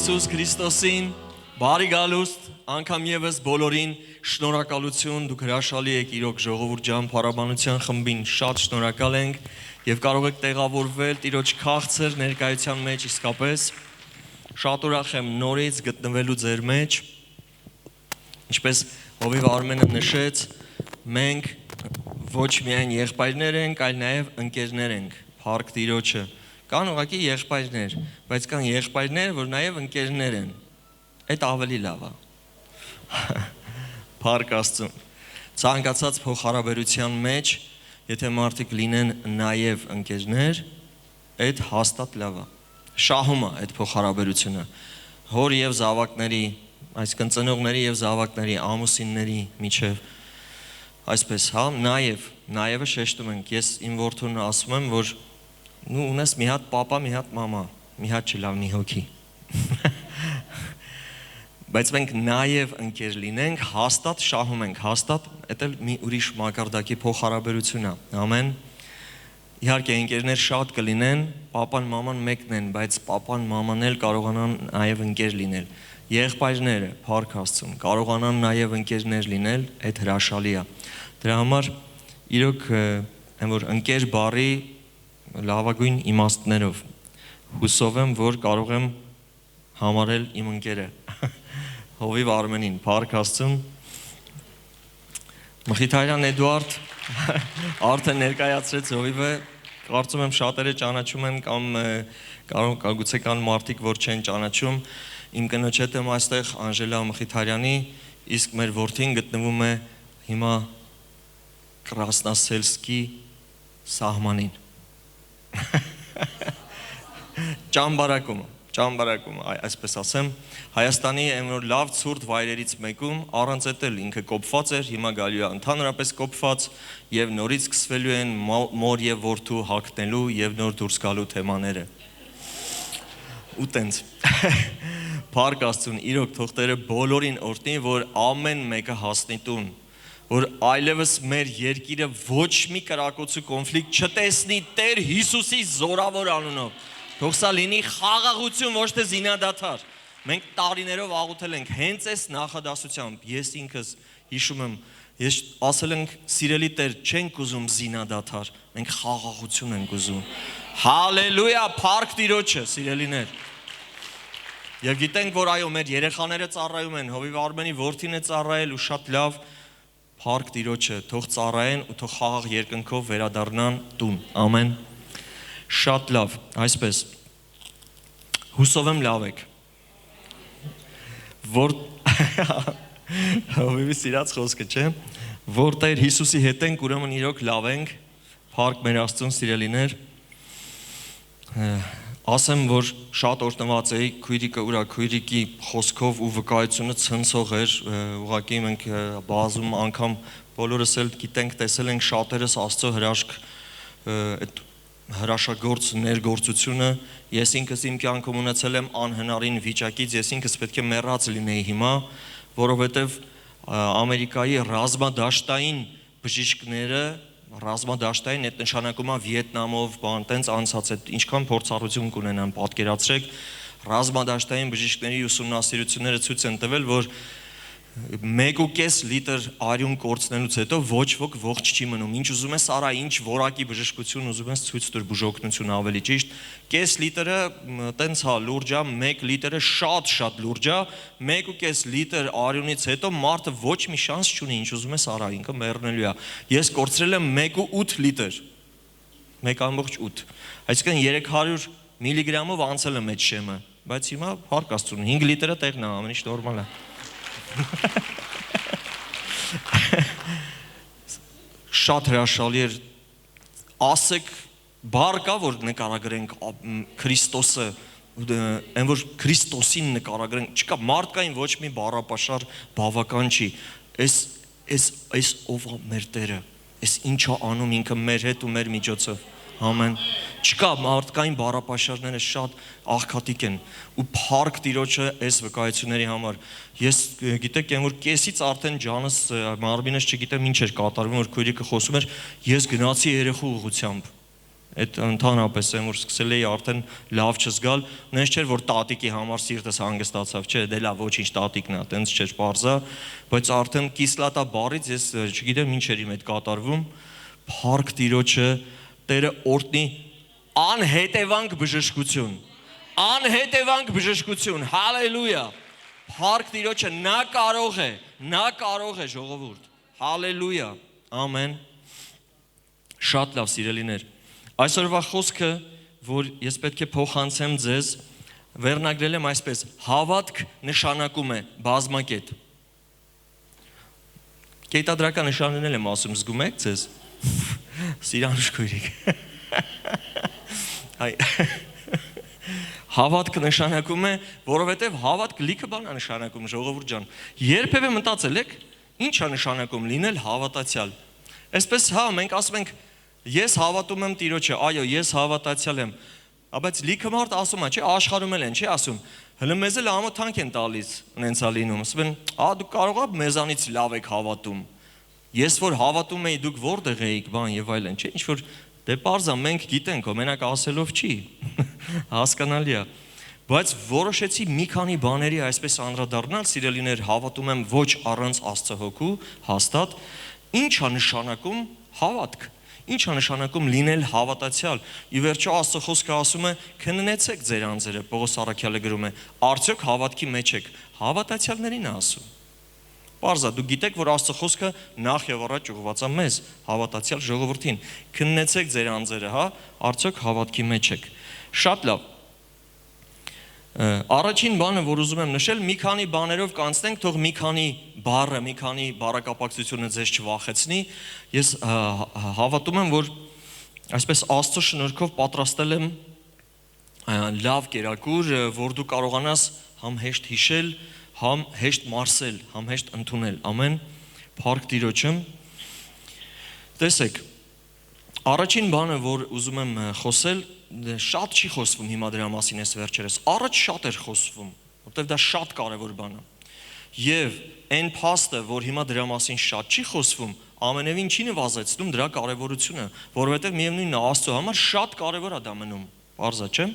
Հիսուս Քրիստոսին, բարի գալուստ, անգամ եւս բոլորին շնորհակալություն, դուք հրաշալի եք իրոք ժողովուրդ ջան փառաբանության խմբին, շատ շնորհակալ ենք եւ կարող եք տեղավորվել Տիրոջ քաղցր ներկայության մեջ իսկապես։ Շատ ուրախ եմ նորից գտնվելու ձեր մեջ։ Ինչպես Հովիվ Արմենը նշեց, մենք ոչ միայն եղբայրներ ենք, այլ նաեւ ընկերներ ենք, փառք Տիրոջը։ Կան ուղղակի եղբայրներ, բայց կան եղբայրներ, որ նաև ընկերներ են։ Այդ ավելի լավ է։ Փառք Աստծուն։ Ցանկացած փոխհարաբերության մեջ, եթե մարդիկ լինեն նաև ընկերներ, այդ հաստատ լավ է։ Շահում է այդ փոխհարաբերությունը։ Հոր եւ զավակների, այսինքն ծնողների եւ զավակների, ամուսինների միջև այսպես, հա, նաև շեշտում ենք։ Ես իմ որդուն ասում եմ, որ ունես մի հատ պապա, մի հատ մամա, մի հատ չլավնի հոգի։ Բայց մենք նաև ընկեր լինենք, հաստատ շահում ենք, հաստատ, դա էլ մի ուրիշ մակարդակի փոխհարաբերություն է։ Ամեն։ Իհարկե ընկերներ շատ կլինեն, պապան, մաման մեկն են, բայց պապան, մաման էլ կարողանան նաև ընկեր լինել։ Եղբայրները, փառք Աստծուն, կարողանան նաև ընկերներ լինել, այդ հրաշալի է։ Դրա համար իրոք այն որ ընկեր բառի լավագույն իմաստներով հուսով եմ, որ կարող եմ համարել իմ ընկերը Հովիվ Արմենին, փառք Աստծուն։ Մխիթարյան Էդուարդ արդեն ներկայացրեց Հովիվը, կարծում եմ շատերը ճանաչում են կամ գուցե կան մարդիկ, որ չեն ճանաչում։ Իմ կնոջ հետ եմ այստեղ Անժելա Մխիթարյանի, իսկ մեր որդին գտնվում է հիմա Կրասնասելսկի սահմանին։ Ճամբարակում, այսպես ասեմ, Հայաստանի այն լավ ցուրտ վայրերից մեկում, առանց էտել ինքը կոփված էր, հիմա գալու է ընդհանրապես կոփված եւ նորից սկսվելու են մոր եւ որդու հագնելու եւ նոր դուրս գալու թեմաները։ Ու տենց։ Փառք Աստծուն, իրոք թող Տերը բոլորին օրհնի, որ ամեն մեկը հասնի տուն, որ այլևս մեր երկիրը ոչ մի կրակոցու կոնֆլիկտ չտեսնի Տեր Հիսուսի զորավոր անունով։ Թող սա լինի խաղաղություն, ոչ թե զինադադար։ Մենք տարիներով աղոթել ենք հենց այս նախադասությամբ։ Ես ինքս հիշում եմ, ես ասել ենք սիրելի Տեր, չենք ուզում զինադադար, մենք խաղաղություն ենք ուզում։ Հալելույա, փառք Տիրոջը, սիրելիներ։ Եվ գիտենք, որ այո, մեր երեխաները ծառայում են, Հովիվ Արմենի որդին է ծառայել ու շատ լավ, փառք Տիրոջը, թող ծառայեն ու թող խաղաղ երկնքով վերադառնան տուն։ Ամեն։ Շատ լավ, այսպես։ Հուսով եմ լավ եք։ Որ Հովիվի սիրած խոսքը, չէ՞։ Որ Տեր Հիսուսի հետ ենք, ուրեմն իրոք լավ ենք։ Փառք մեր Աստծուն, սիրելիներ։ Ասեմ, որ շատ օրհնված էի, քույրիկը ուրա քույրիկի խոսքով ու վկայությունը ցնցող էր, ուղղակի մենք բազում անգամ բոլորս էլ գիտենք, տեսել ենք շատերս Աստծո հրաշք այդ հրաշագործ ներգործությունը, ես ինքս իմ կյանքում ունեցել եմ անհնարին վիճակից, ես ինքս պետք է մեռած լինեի հիմա, որովհետև Ամերիկայի ռազմադաշտային բժիշկները ռազմադաշտային այդ նշանակում է Վիետնամով, բան տենց անցած է, ինչքան փորձառություն կունենան, պատկերացրեք, ռազմադաշտային բժիշկների ուսումնասիրությունները ցույց են տվել, որ 1.5 լիտր արյուն կորցնելուց հետո ոչ ոք ողջ չի մնում։ Ինչ ուզում ես արա, ինչ որակի բժշկություն ուզում ես ցույց տուր, բուժօգնություն ավելի ճիշտ։ Կես լիտրը տենց հա լուրջ է, 1 լիտրը շատ լուրջ է, 1.5 լիտր արյունից հետո մարդը ոչ մի շանս չունի, ինչ ուզում ես արա, ինքը մեռնելու է։ Ես կորցրել եմ 1.8 լիտր։ 1.8։ Այսինքն 300 միլիգրամով անցել եմ այդ շեմը, բայց հիմա փառք Աստծուն 5 լիտրը տեղն է, ամեն ինչ նորմալ է։ Շատ հրաշալի էր, ասեք բառ կա, որ նկարագրենք Քրիստոսը, այն որ Քրիստոսին նկարագրենք, չկա մարդկային ոչ մի բառապաշար բավական չի, այս ով է մեր Տերը, այս ինչ է անում ինքը մեր հետ ու մեր միջոցով, ամեն, չկա մարդկային բառապաշարները շատ աղքատիկ են ու փառք Տիրոջը այս վկայությունների համար։ Ես գիտեք, այն որ կեսից արդեն ջանս մարմինս չգիտեմ ինչ էր կատարվում, որ քույրիկը խոսում էր, ես գնացի երեխու ուղղությամբ։ Այդ ընդհանրապես եմ որ սկսել էի արդեն լավ չզգալ, նենց չէր որ տատիկի համար սիրտս հանգստացավ, չէ, դե լավ ոչինչ տատիկն է, տենց չէր բարձա, բայց արդեն կիսլատա բառից ես չգիտեմ ինչ էր իմ հետ կատարվում, փառք Տիրոջը, Տերը օրհնի անհետևանք բժշկություն, հալելույա, փառք Տիրոջը, նա կարող է ժողովուրդ, հալելույա, ամեն, շատ լավ սիրելիներ, այսօրվա խոսքը, որ ես պետք է փոխանցեմ ձեզ, վերնագրել եմ այսպես, հավատք նշանակում է բազմակետ, կետադրական նշաններ եմ ասում, զգում եք ձեզ, սիրանուշ քույրիկ, հավատք նշանակում է, որովհետև հավատք լիքը բան է նշանակում, ժողովուրդ ջան, երբևէ մտածել եք, ինչ է նշանակում լինել հավատացյալ, այսպես հա, մենք ասում ենք, ես հավատում եմ Տիրոջը, այո, ես հավատացյալ եմ, բայց լիքը մարդ ասում է, չէ, աշխարհում են, չի ասում, հələ մեզ էլ ամոթանք են տալիս, նենց է լինում, ասում են, դուք կարող եք մեզանից լավ եք հավատում, ես որ հավատում էի, դուք որտեղ էիք, բան եւ այլն, չէ, ինչ որ դե պարզա մենք գիտենք, մենակ ասելով չի, հասկանալի է, բայց որոշեցի մի քանի բաների այսպես անդրադառնալ, սիրելիներ, հավատում եմ ոչ առանց Աստծո հոգու, հաստատ, ինչ է նշանակում հավատք, ինչ է նշանակում լինել հավատացյալ, ի վերջո Աստծո խոսքը ասում է, քննեցեք ձեր անձերը, Պողոս առաքյալը գրում է, արդյոք հավատքի մեջ եք, հավատացյալներին է ասում, պարզա, դուք գիտեք, որ Աստծո խոսքը նախ եւ առաջ ուղղված է մեզ, հավատացյալ ժողովրդին, քննեցեք ձեր անձերը, հա, արդյոք հավատքի մեջ եք, շատ լավ, առաջին բանը, որ ուզում եմ նշել, մի քանի բաներով կանցնենք, թող մի քանի բառը, մի քանի բառակապակցությունը ձեզ չվախեցնի, ես հավատում եմ, որ այսպես Աստծո շնորհքով պատրաստել եմ լավ կերակուր, որ դու կարողանաս համ հեշտ հիշել, համ հեշտ մարսել, համ հեշտ ընդունել, ամեն, փառք Տիրոջը, տեսեք, առաջին բանը, որ ուզում եմ խոսել, շատ չի խոսվում հիմա դրա մասին ես վերջերս, առաջ շատ էր խոսվում, որտեվ դա շատ կարևոր բան է, և այն փաստը, որ հիմա դրա մասին շատ չի խոսվում, ամենևին չի նվազեցնում դրա կարևորությունը, որովհետև միևնույնն է Աստծո համար շատ կարևոր է դա մնում, պարզ է, չէ՞։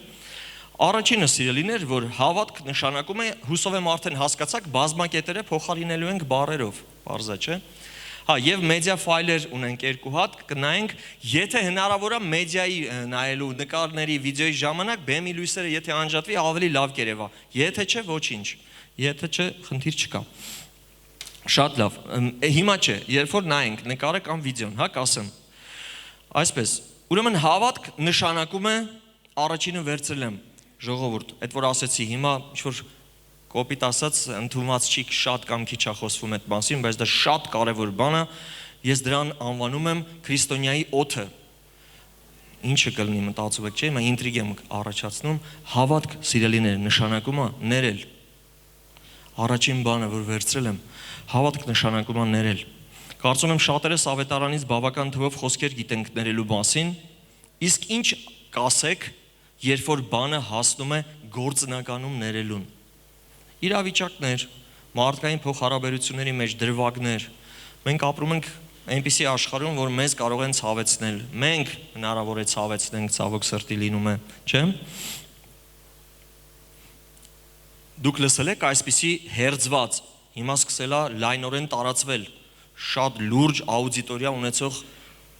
Առաջինը սիրելիներ, որ հավատք նշանակում է, հուսով եմ արդեն հասկացաք, բազմակետերը փոխարինելու ենք բառերով, պարզ է, չէ՞։ Հա, եւ մեդիա ֆայլեր ունենք երկու հատ, կնայենք, եթե հնարավոր է մեդիայի նայելու նկարների, վիդեոյի ժամանակ բեմի լույսերը եթե անջատվի, ավելի լավ կերևա, եթե չէ, ոչինչ, եթե չէ, խնդիր չկա։ Շատ լավ, հիմա չէ, երբ որ նայենք նկարը կամ վիդեոն, հա, կասեմ։ Այսպես, ուրեմն հավատք նշանակում է առաջինը վերցրել եմ, ժողովուրդ, այդ որ ասեցի, հիմա ինչ-որ կոպիտ ասած ընդունված չի շատ կամ քիչ է խոսվում այդ մասին, բայց դա շատ կարևոր բան է, ես դրան անվանում եմ քրիստոնյայի օդը, ինչը կլինի մտածում եք, չէ՞, հիմա ինտրիգ եմ առաջացնում, հավատք սիրելիներ նշանակում է ներել, առաջին բանը, որ վերցրել եմ, հավատք նշանակում է ներել, կարծում եմ շատերս ավետարանից բավական թվով խոսքեր գիտենք ներելու մասին, իսկ ինչ կասեք, երբ որ բանը հասնում է գործնականում ներելուն, իրավիճակներ, մարդկային փոխհարաբերությունների մեջ դրվագներ, մենք ապրում ենք այնպիսի աշխարհում, որ մեզ կարող են ցավեցնել, մենք հնարավոր է ցավեցնենք, ցավոք սրտի լինում է, չէ՞։ Դուք լսել եք այսպիսի հերձված, հիմա սկսել է լայնորեն տարածվել, շատ լուրջ աուդիտորիա ունեցող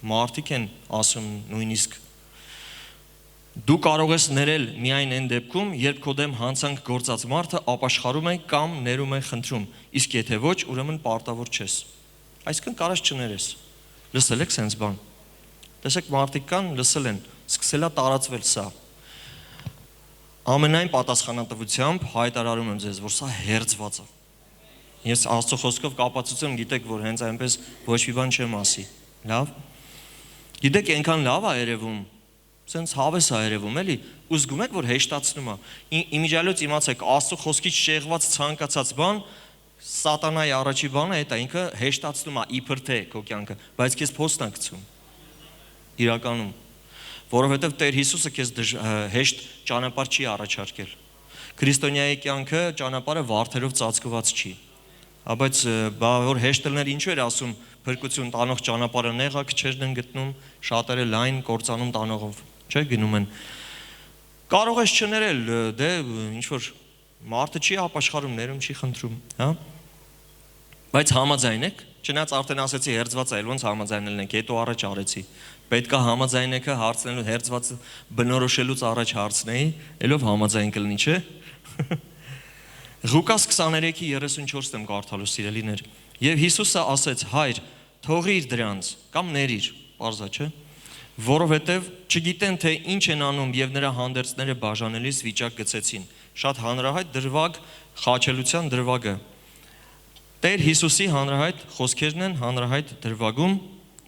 մարդիկ են ասում նույնիսկ Դու կարող ես ներել միայն այն դեպքում, երբ քո դեմ հանցանք գործած մարդը ապաշխարում է կամ ներում է խնդրում, իսկ եթե ոչ, ուրեմն պարտավոր չես։ Այսինքն կարես չներես։ Լսել եք սենց բան։ Տեսեք մարդիկ կան, լսել են, սկսել է տարածվել սա։ Ամենայն պատասխանատվությամբ հայտարարում եմ ձեզ, որ սա հերձված է։ Ես Աստծո խոսքով կապացուցեմ, գիտեք, որ հենց այնպես ոչ մի բան չեմ ասի։ Լավ։ Գիտեք, այնքան լավ է երևում Սենց հավես է երևում, էլի, ու զգում եք, որ հեշտացնում է, իմիջիալոց իմացեք, Աստծո խոսքից շեղված ցանկացած բան, սատանայի առաջի բանը էդ է, ինքը հեշտացնում է, իբր թե քո կյանքը, բայց քեզ փոստն է գցում, իրականում, որովհետև Տեր Հիսուսը քեզ հեշտ ճանապարհ չի առաջարկել, քրիստոնյայի կյանքը ճանապարհը վարդերով ծածկված չի, բայց որ հեշտ լներ ինչու էր ասում, փրկություն տանող ճանապարհը նեղ է, քչերն են գտնում, շատերը լայն կործանում տանողով չէ, գնում են։ Կարող ես չներել, դե ինչ որ մարդը չի ապաշխարում, ներում չի խնդրում, հա։ Բայց համաձայն եք, չնայած արդեն ասեցի հերձված այլ ոնց համաձայնելն եք, հետո առաջ արեցի։ Պետք է համաձայն եկը հարցնելու հերձված բնորոշելուց առաջ հարցնեի, ելով համաձայն կլինի, չէ։ Ղուկաս 23:34-ն եմ կարդալու սիրելիներ։ Եվ Հիսուսը ասեց. հայր, թողիր դրանց կամ ներիր, պարզա չէ, որովհետև չգիտեն թե ինչ են անում եւ նրա հանդերձները բաժանելիս վիճակ գցեցին։ Շատ հանրահայտ դրվագ, խաչելության դրվագը։ Տեր Հիսուսի հանրահայտ խոսքերն են հանրահայտ դրվագում,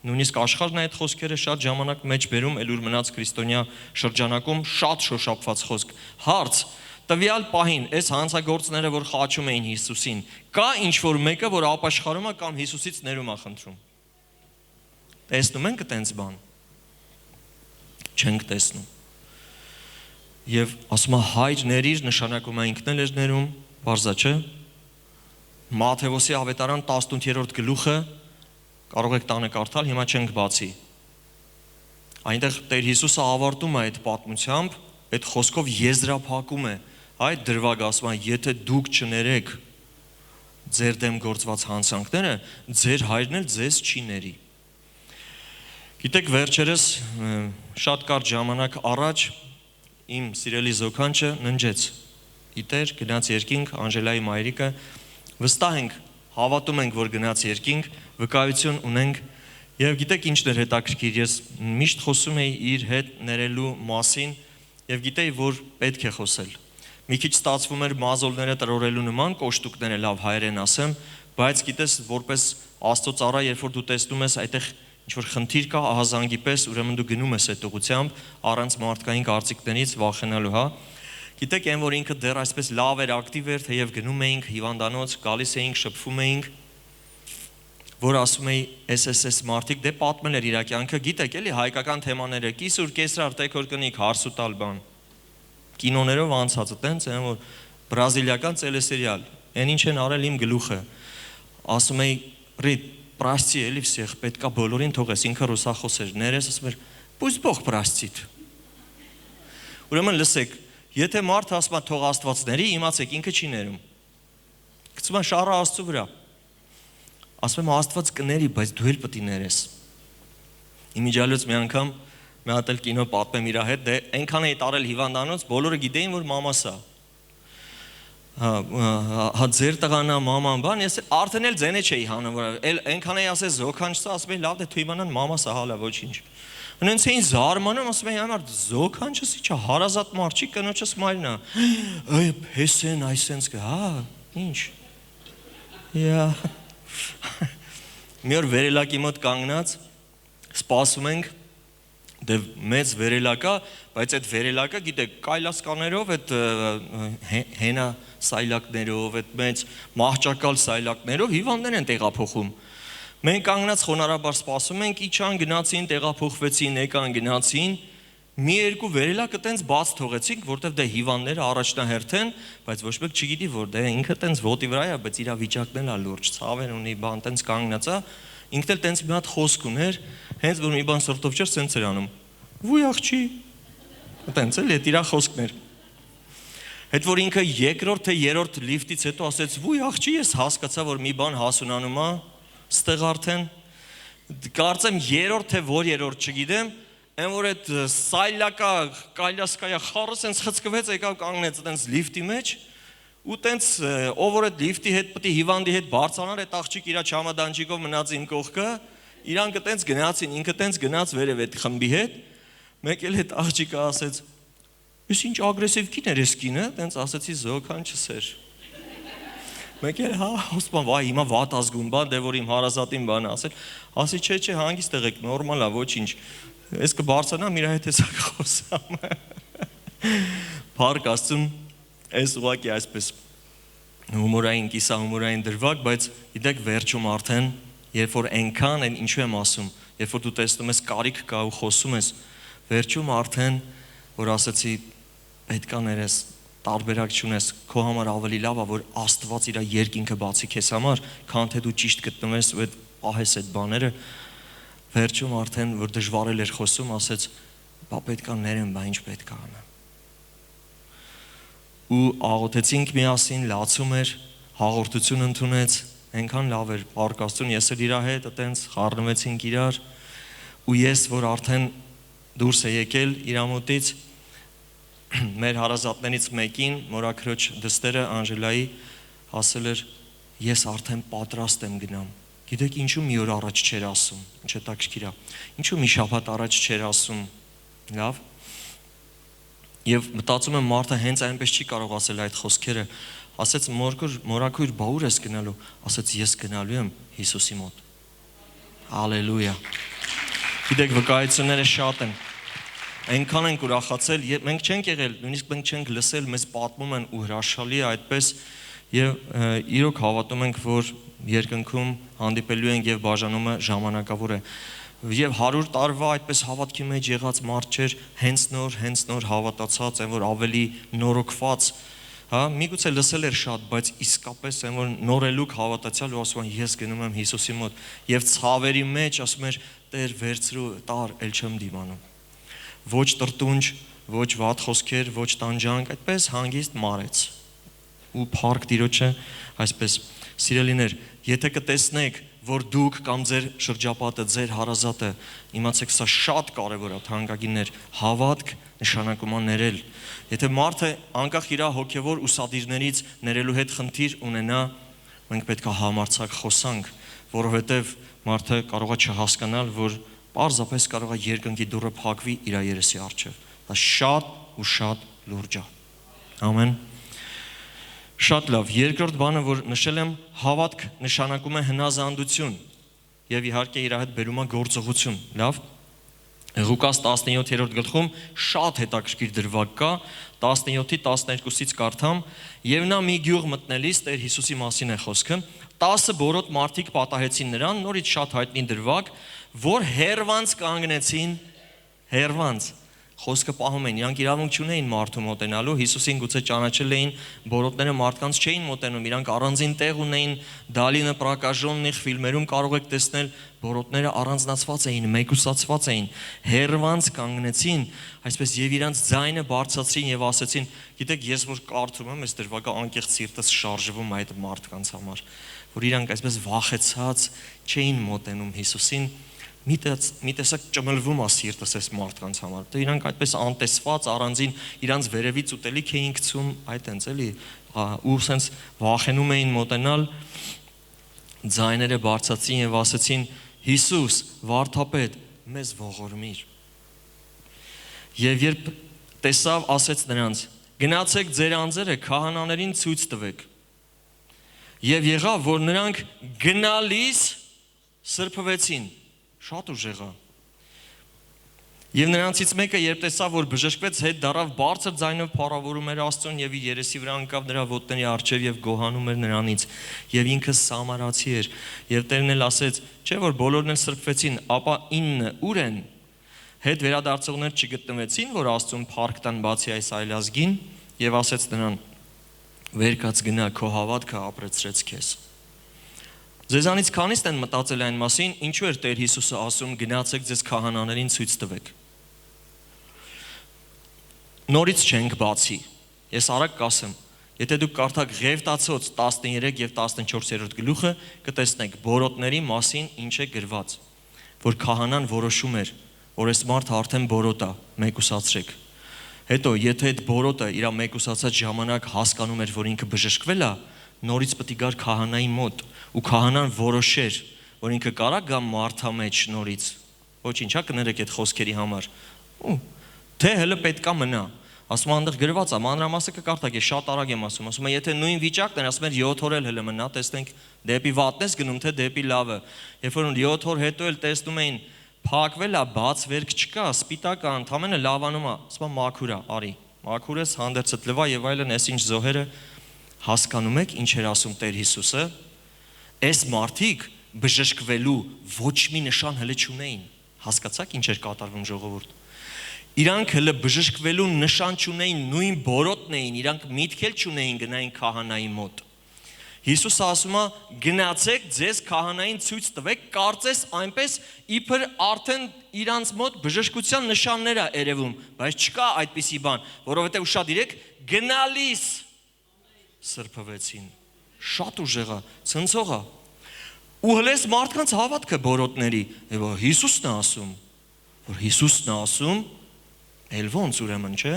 նույնիսկ աշխարհն այդ խոսքերը շատ ժամանակ մեջ բերում, ելուր մնաց քրիստոնյա շրջանակում շատ շոշափված խոսք։ Հարց. տվյալ պահին այս հանցագործները, որ խաչում էին Հիսուսին, կա ինչ-որ մեկը, որ ապաշխարում է կամ Հիսուսից ներում է խնդրում։ Տեսնում ենք այդպես բան։ Չենք տեսնում։ Եվ ասում է հայր ներիր, նշանակում է ինքն էլ էր ներում, բարձա չէ։ Մատթեոսի ավետարան 18-րդ գլուխը կարող եք տանը կարդալ, հիմա չենք բացի։ Այնտեղ Տեր Հիսուսը ավարտում է այդ պատմությամբ, այդ խոսքով եզրափակում է այդ դրվագը, ասում է, եթե դուք չներեք ձեր դեմ գործված հանցանքները, ձեր հայրն էլ ձեզ չի ների։ Գիտեք, վերջերս շատ կարճ ժամանակ առաջ իմ սիրելի զոքանչը ննջեց։ Գիտեր, գնաց երկինք, Անժելայի մայրիկը, վստահ ենք, հավատում ենք, որ գնաց երկինք, վկայություն ունենք, եւ գիտեք ինչն էր հետաքրքիր, ես միշտ խոսում էի իր հետ ներելու մասին եւ գիտեի, որ պետք է խոսել։ Մի քիչ ստացվում էր մազոլները տրորելու նման, կոշտուկները լավ հայերեն ասեմ, բայց գիտես, որպես Աստծո ծառա, երբ որ դու տեսնում ես այդտեղ ինչ որ խնդիր կա ահազանգի պես, ուրեմն դու գնում ես այդ ուղությամբ առանց մարդկային կարծիքներից վախենալու, հա։ Գիտեք, այն որ ինքը դեռ այսպես լավ էր, ակտիվ էր, թեև գնում էինք հիվանդանոց, գալիս էինք, շփվում էինք, որ ասում էի SSS մարդիկ, դե պատմել էր իր կյանքը, գիտեք, էլի հայկական թեմաները, կիսուր, կեսրար, տեքոր կնիկ, հարս ու տալ բան։ Կինոներով անցածը, տենց են, որ բրազիլիական տելեսերիալ, այն ինչ են արել իմ գլուխը, ասում էի, ռիտ, պրաստի էլի վսեղ, պետքա բոլորին թողես, ինքը ռուսախոս էր, ներես, ասում էր, պույս բող պրաստիտ։ Ուրեմն լսեք, եթե մարդ ասում է թող Աստվածների, իմացեք, ինքը չի ներում։ Գցում է շառը Աստծո վրա։ Ասում եմ Աստված կների, բայց դու էլ պետք է ներես։ Իմիջիալոց մի անգամ մի հատ էլ կինո պատմեմ իր հետ, դե այնքան էի տարել հիվանդանոց, բոլորը գիտեին, որ մամաս է։ Հա ձեր տղանա մաման բան, ես արդեն էլ ձենե չէի հանում, որ այնքան էի ասել զոքանչսա, ասում էի լավ դե թույ իմանան մամաս է, հալա ոչինչ։ Ունենց էին զարմանում, ասում էի համար զոքանչս իջա հարազատ մարդ չի, կնոջս մայրն է։ Այ փեսեն այսենց կա, հա, ինչ։ Յա։ Մի օր վերելակի մոտ կանգնած, սպասում ենք, դե մեծ վերելակա, բայց այդ վերելակը, գիտեք, կայլասկաներով, այդ հենա սայլակներով, այդ մեծ մահճակալ սայլակներով հիվանդներ են տեղափոխում։ Մենք կանգնած խոնարհաբար սպասում ենք, իջան, գնացին, տեղափոխվեցին, եկան, գնացին, մի երկու վերելակը տենց բաց թողեցինք, որտեվ դե հիվանդները առաջնահերթ են, բայց ոչ մեկ չգիտի, որ դե ինքը տենց ոտի վրա է, բայց իր վիճակն էլ է լուրջ, ցավեր ունի, բան տենց կանգնած է, ինքն էլ տենց մի հատ խոսք ուներ, հենց որ մի բան սրտով չէր, տենց էր անում։ Վույ աղջի։ Տենց էլ այդ իր խոսքն էր։ Հետ որ ինքը երկրորդ թե երրորդ լիֆտից հետո ասեց, վույ աղջի, ես հասկացա, որ մի բան հասունանում է, ստեղ արդեն կարծեմ երրորդ թե որ երրորդ չգիտեմ, այն որ այդ սայլակա կայլասկայա խառը սենց խցկվեց, եկավ կանգնեց տենց լիֆտի մեջ ու տենց ով որ այդ լիֆտի հետ պետք է հիվանդի հետ բարձրանար, այդ աղջիկ իր չամադանջիկով մնաց իմ կողքը, իրանք տենց գնացին, ինքը տենց գնաց վերև այդ խմբի հետ, մեկ էլ այդ աղջիկը ասեց, ես ինչ ագրեսիվ կին էր ես կինը, տենց ասեցի զոքանչս էր։ Մեկ էլ հա, ասում եմ, վայ, հիմա վատ ազգում բան, դե որ իմ հարազատին բան ասել, ասի չէ, հանգիստ եղեք, նորմալ է, ոչինչ։ Ես կբարձրանամ, իր հետ հեսա կխոսամ։ Փառք Աստծուն, այս ուղղակի այսպես հումորային, կիսահումորային դրվագ, բայց գիտեք վերջում արդեն, երբ որ այնքան են ինչու եմ ասում, երբ որ դու տեսնում ես կարիք կա ու խոսում ես, վերջում արդեն, որ ասեցի, պետքա ներես, տարբերակ չունես, քո համար ավելի լավ է, որ Աստված իր երկինքը բացի քեզ համար, քան թե դու ճիշտ գտնվես ու այդ պահես այդ բաները, վերջում արդեն, որ դժվարել էր խոսում, ասեց, բա պետք է ներեմ, բա ինչ պետք է անեմ։ Ու աղոթեցինք միասին, լացում էր, հաղորդություն ընդունեց, այնքան լավ էր, պարկաստուն, ես էլ իր հետ այտենց խառնվեցինք իրար, ու ես, որ արդեն դուրս է եկել իր մոտից, մեր հարազատներից մեկին, մորաքրոջ դստերը Անժելայի ասել էր, ես արդեն պատրաստ եմ գնամ։ Գիտեք ինչու մի օր առաջ չէր ասում, ինչ հետաքրքիր է, ինչու մի շաբաթ առաջ չէր ասում, լավ։ Եվ մտածում եմ մարդը հենց այնպես չի կարող ասել այդ խոսքերը, ասեց մորաքույր, բա ուր ես գնալու, ասեց ես գնալու եմ Հիսուսի մոտ։ Հալելույա։ Գիտեք վկայությունները շատ են։ Այնքան ենք ուրախացել, մենք չենք եղել, նույնիսկ մենք չենք լսել, մեզ պատմում են ու հրաշալի է այդպես, եւ իրոք հավատում ենք, որ երկնքում հանդիպելու ենք եւ բաժանումը ժամանակավոր է։ Եվ 100 տարվա այդպես հավատքի մեջ եղած մարդ չէր, հենց նոր հավատացած, այն որ ավելի նորոգված, հա, միգուցե լսել էր շատ, բայց իսկապես այն որ նորելուկ հավատացյալ ու ասում ես գնում եմ Հիսուսի մոտ եւ ցավերի մեջ ասում էր Տեր վերցրու տար, ել չեմ դիմանում։ Ոչ տրտունջ, ոչ վատ խոսքեր, ոչ տանջանք, այդպես հանգիստ մարեց։ Ու փառք Տիրոջը, այսպես սիրելիներ, եթե կտեսնեք որ դուք կամ ձեր շրջապատը, ձեր հարազատը, իմացեք սա շատ կարևոր է, թանկագիններ, հավատք նշանակում է ներել։ Եթե մարդը անկախ իր հոգևոր ուսադիրներից ներելու հետ խնդիր ունենա, մենք պետք է համարձակ խոսանք, որովհետև մարդը կարող է չհասկանալ, որ պարզապես կարող է երկնքի դուռը փակվի իր երեսի առջև։ Դա շատ ու շատ լուրջ է։ Ամեն։ Շատ լավ, երկրորդ բանը, որ նշել եմ, հավատք նշանակում է հնազանդություն եւ իհարկե իր հետ բերում է գործողություն, լավ։ Ղուկաս 17-րդ գլխում շատ հետաքրքիր դրվագ կա, 17-ի 12-ից կարդամ, եւ նա մի գյուղ մտնելիս Տեր Հիսուսի մասին է խոսքը, 10 բորոտ մարդիկ պատահեցին նրան, նորից շատ հայտնի դրվագ, որ հերվանց կանգնեցին, հերվանց խոսքը պահում էին, իրանք իրավունք չունեին մարդու մոտենալու, Հիսուսին գուցե ճանաչել էին, բորոտները մարդկանց չէին մոտենում, իրանք առանձին տեղ ունեին, Դալինը պրակաժոննիխ ֆիլմերում կարող եք տեսնել, բորոտները առանձնացված էին, մեկուսացված էին, հերվանց կանգնեցին, այսպես եւ իրանք ձայնը բարձրացրին եւ ասեցին, գիտեք, ես որ կարդում եմ, այս դրվագը անկեղծ սիրտս շարժվում այդ մարդկանց համար, որ իրանք այսպես վախեցած չէին մոտենում Հիսուսին, մի տեսակ ճմլվում է սիրտս այս մարդկանց համար, դե իրանք այդպես անտեսված, առանձին իրանց վերևից ուտելիք էին գցում, այդ հենց էլի, ու սենց վախենում էին մոտենալ, ձայները բարձրացին եւ ասեցին. Հիսուս, վարդապետ, մեզ ողորմիր։ Եվ երբ տեսավ, ասեց նրանց. գնացեք ձեր անձերը քահանաներին ցույց տվեք։ Եվ եղավ, որ նրանք գնալիս սրբվեցին։ Շատ ուժեղ է։ Եվ նրանցից մեկը երբ տեսավ, որ բժշկվեց, հետ դարավ բարձր ձայնով փառավորում էր Աստծուն եւ իր երեսի վրա ընկավ նրա ոտների առջև եւ գոհանում էր նրանից։ Եվ ինքը սամարացի էր։ Եվ Տերն էլ ասեց. չէ՞ որ բոլորն էլ սրբվեցին, ապա 9 ուր են։ Հետ վերադարձողներ չգտնվեցին, որ Աստծուն փառք տան բացի այս այլազգին, եւ ասեց նրան. վեր կաց գնա, քո հավատքը ապրեցրեց քեզ։ Ձեզանից քանիստ են մտածել այն մասին, ինչու էր Տեր Հիսուսը ասում գնացեք ձեզ քահանաներին ցույց տվեք։ Նորից չենք բացի։ Ես արագ կասեմ, եթե դուք կարդաք Ղևտացոց 13 եւ 14-րդ գլուխը, կտեսնեք բորոտների մասին ինչ է գրված, որ քահանան որոշում էր, որ այս մարդը արդեն բորոտ է, մեկուսացրեք։ Հետո, եթե այդ բորոտը իր մեկուսացած ժամանակ հասկանում էր, որ ինքը բժշկվել է, նորից պետք է գար քահանայի մոտ ու քահանան որոշեր, որ ինքը կարա գա մարդա մեջ նորից։ Ոչինչ, հա կներեք այդ խոսքերի համար։ Թե հələ պետքա մնա։ Ասում անդեղ գրված է, մանրամասը կկարդակ, ես շատ արագ եմ ասում, եթե նույն վիճակն էր, ասում էր 7 օր էլ հələ մնա, տեսնենք դեպի վատն ես գնում, թե դեպի լավը։ Երբ որ 7 օր հետո էլ տեսնում էին փակվել է, բաց վերք չկա, սպիտակ է, ընդամենը լավանում է, ասում մաքուր է, արի։ Մաքուր ես, հանդերձդ լվա եւ այլն, այս ինչ զոհերը հասկանում եք ինչ էր ասում Տեր Հիսուսը։ Այս մարդիկ բժշկվելու ոչ մի նշան հələ չունեին։ Հասկացաք ինչ էր կատարվում ժողովուրդ։ Իրանք հələ բժշկվելու նշան չունեին, նույն բորոտն էին, իրանք միտք էլ չունեին գնային քահանայի մոտ։ Հիսուսը ասում է գնացեք ձեզ քահանային ցույց տվեք, կարծես այնպես իբր արդեն իրանց մոտ բժշկության նշաններ է երևում, բայց չկա այդպիսի բան, որովհետև շատ իրեք գնալիս սրբվեցին։ Շատ ուժեղ է, ցնցող է։ Ու հենց մարդկանց հավատքը բորոտների, որ Հիսուսն է ասում, էլ ոնց ուրեմն, չէ՞։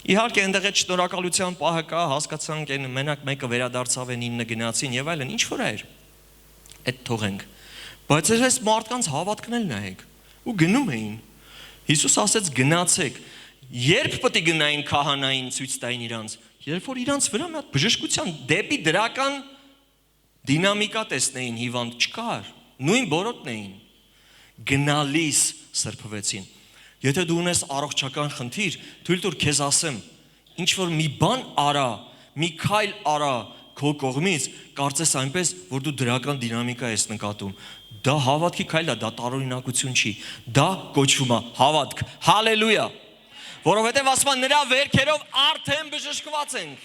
Իհարկե այնտեղ այդ շնորհակալության պահը կա, հասկացանք այն մենակ մեկը վերադարձավ են 9 գնացին եւ այլն, ինչ որ էր։ Այդ թողենք։ Բայց այս մարդկանց հավատքն էլ նայեք։ Ու գնում էին։ Հիսուս ասեց գնացեք։ Երբ պետք է գնային քահանային ցույց տային իրանց, երբ որ իրանց վրա մի հատ բժշկության դեպի դրական դինամիկա տեսնեին հիվանդ չկար, նույն բորոտն էին։ Գնալիս սրբվեցին։ Եթե դու ունես առողջական խնդիր, թույլ տուր քեզ ասեմ, ինչ որ մի բան արա, մի քայլ արա քո կողմից, կարծես այնպես, որ դու դրական դինամիկա ես նկատում։ Դա հավատքի քայլ է, դա տարօրինակություն չի։ Դա կոչվում է հավատք։ Հալելույա։ Որովհետև ասում են նրա վերքերով արդեն բժշկված ենք։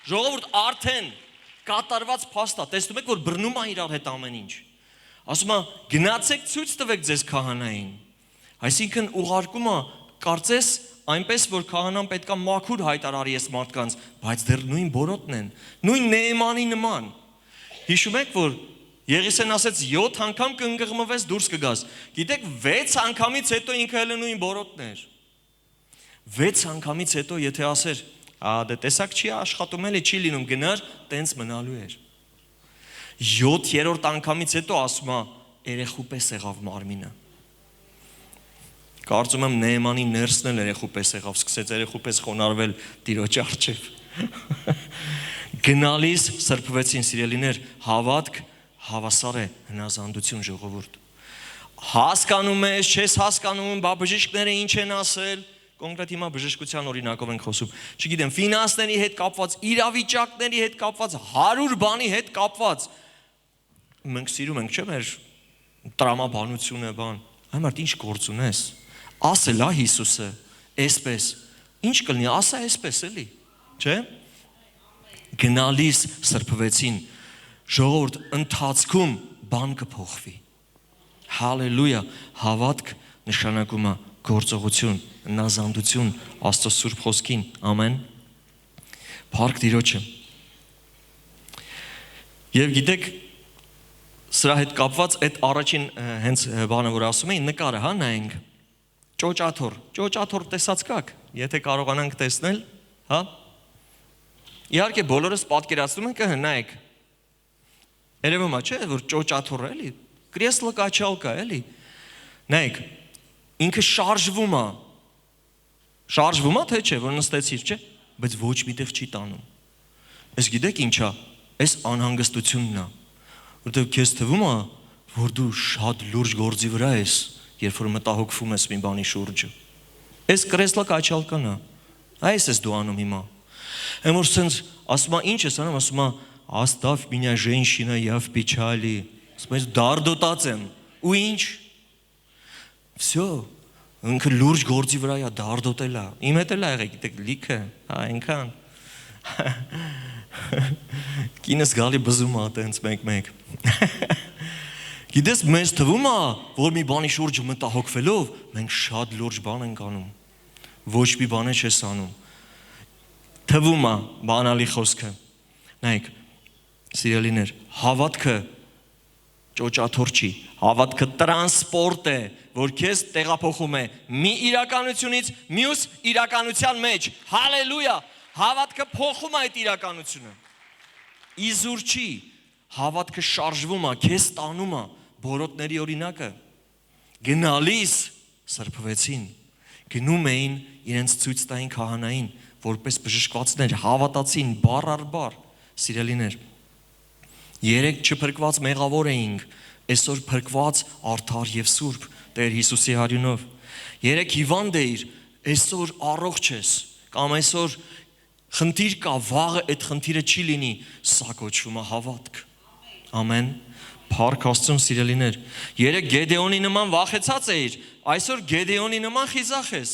Ժողովուրդ արդեն կատարված փաստ է։ Տեսնում եք, որ բռնում է իրար հետ ամեն ինչ։ Ասում է գնացեք ցույց տվեք ձեզ քահանային։ Այսինքն ուղարկում է կարծես այնպես որ քահանան պետքա մաքուր հայտարարի այս մարդկանց, բայց դեռ նույն բորոտն են, նույն Նեեմանի նման։ Հիշում եք որ Եղիսեն ասեց 7 անգամ կընկղմվես դուրս կգաս։ Գիտեք 6 անգամից հետո ինքը էլ նույն բորոտն էր։ 6 անգամից հետո եթե ասեր, դե տեսակ չի աշխատում էլի չի լինում գնար, տենց մնալու էր։ 7-րդ անգամից հետո ասում է երեխու պես եղավ մարմինը։ Կարծում եմ Նեեմանի ներսն էլ երեխու պես եղավ, սկսեց երեխու պես խոնարհվել Տիրոջ առջև։ Գնալիս սրբվեցին սիրելիներ, հավատք հավասար է հնազանդություն ժողովուրդ։ Հասկանում ես, չես հասկանում, բա բժիշկները ինչ են ասել, կոնկրետ հիմա բժշկության օրինակով ենք խոսում։ Չգիտեմ, ֆինանսների հետ կապված, իրավիճակների հետ կապված, 100 բանի հետ կապված։ Մենք սիրում ենք, չէ՞ մեր տրամաբանությունը, բան։ Այմարդ ինչ գործ ունես։ Ասել է Հիսուսը, այսպես, ինչ կլինի, ասա այսպես էլի, չէ՞։ Գնալիս սրբվեցին, ժողովուրդ ընթացքում բան կփոխվի։ Հալելույա, հավատք նշանակում է գործողություն, հնազանդություն Աստծո սուրբ խոսքին, ամեն։ Փառք Տիրոջը։ Եվ գիտեք, սրա հետ կապված այդ առաջին հենց բանը որ ասում էին, նկարը, հա, նայենք։ Ճոճաթոռ տեսած կաք, եթե կարողանանք տեսնել, հա։ Իհարկե բոլորս պատկերացնում ենք, նայեք։ Երևում է, չէ, որ ճոճաթոռ է, էլի, կրեսլը կաչալկա, էլի։ Նայեք, ինքը շարժվում է, թե չէ, որ նստեցիր, չէ, բայց ոչ միտեղ չի տանում։ Ես գիտեք ինչա, այս անհանգստությունն է, որտեղ քեզ թվում է, որ դու շատ լուրջ գործի վրա ես, երբ որ մտահոգվում ես մի բանի շուրջը։ Այս կրեսլը կաչալկան է, այս ես դու անում հիմա։ Եմ որ սենց ասում է ինչ ես անում, ասում է «Оставь меня, женщина, я в печали», ասում ես դարդոտած եմ, ու ինչ։ Всё, ինքը լուրջ գործի վրա է դարդոտել է, իմ հետ էլ ա եղել, գիտեք, լիքը, այնքան։ Կինս գալի բզում է տենց մեկ։ Գիտես, մեզ թվում է, որ մի բանի շուրջը մտահոգվելով, մենք շատ լուրջ բան ենք անում, ոչ մի բան չես անում, թվում է բանալի խոսքը, նայեք, սիրելիներ, հավատքը ճոճաթոռ չի, հավատքը տրանսպորտ է, որ քեզ տեղափոխում է մի իրականությունից մյուս իրականության մեջ, հալելույա, հավատքը փոխում է այդ իրականությունը, իզուր չի, հավատքը շարժվում է, քեզ տանում է, բորոտների օրինակը, գնալիս սրբվեցին, գնում էին իրենց ցույց տային քահանային, որպես բժշկվածներ, հավատացին բառ առ բառ, սիրելիներ, երեք չփրկված մեղավոր էինք, այսօր փրկված արդար եւ սուրբ Տեր Հիսուսի հարյունով, երեք հիվանդ էիր, այսօր առողջ ես, կամ այսօր խնդիր կա, վաղը այդ խնդիրը չի լինի, սա կոչվում է հավատք, ամեն, փառք Աստծուն սիրելիներ, երեք Գեդեոնի նման վախեցած էիր, այսօր Գեդեոնի նման խիզախ ես,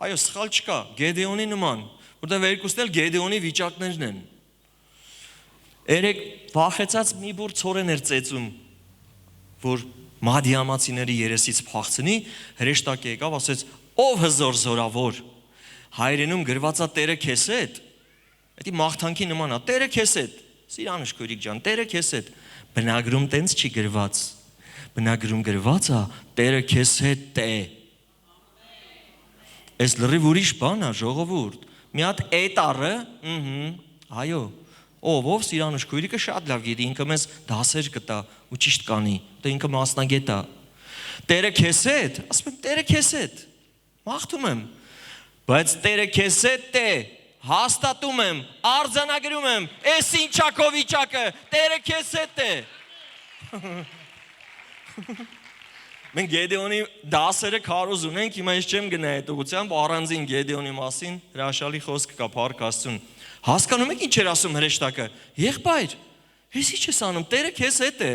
այո, սխալ չկա, Գեդեոնի նման, որտեղ երկուսն էլ Գեդեոնի վիճակներն են, Երեք վախեցած մի բուր ցորեն էր ծեծում, որ մադիամացիների երեսից փախցնի, հրեշտակ եկավ, ասեց. Ով հզոր զորավոր, հայրենում գրվածա Տերը քեզ հետ, դա մաղթանքի նման է, Տերը քեզ հետ, Սիրանուշ քույրիկ ջան, Տերը քեզ հետ, բնագրում տենց չի գրված, բնագրում գրված է, Տերը քեզ հետ է, այս լրիվ ուրիշ բան է, ժողովուրդ, մի հատ էտարը, այո, ով Սիրանուշ քույրիկը շատ լավ գիտի, ինքը մեզ դասեր կտա ու ճիշտ կանի, դա ինքը մասնագետ է, Տերը քեզ հետ, ասում եմ Տերը քեզ հետ, մաղթում եմ, բայց Տերը քեզ հետ է, հաստատում եմ, արձանագրում եմ, այս ինչա քո վիճակը, Տերը քեզ հետ է։ Մենք Գեդեոնի դասերը քարոզ ունենք, հիմա ես չեմ գնա այդ ուղղությամբ, առանձին Գեդեոնի մասին հրաշալի խոսք կա Փառք Աստծուն։ Հասկանում եք ինչ էր ասում հրեշտակը։ Եղբայր, ես ինչ ես անում, Տերը քեզ հետ է։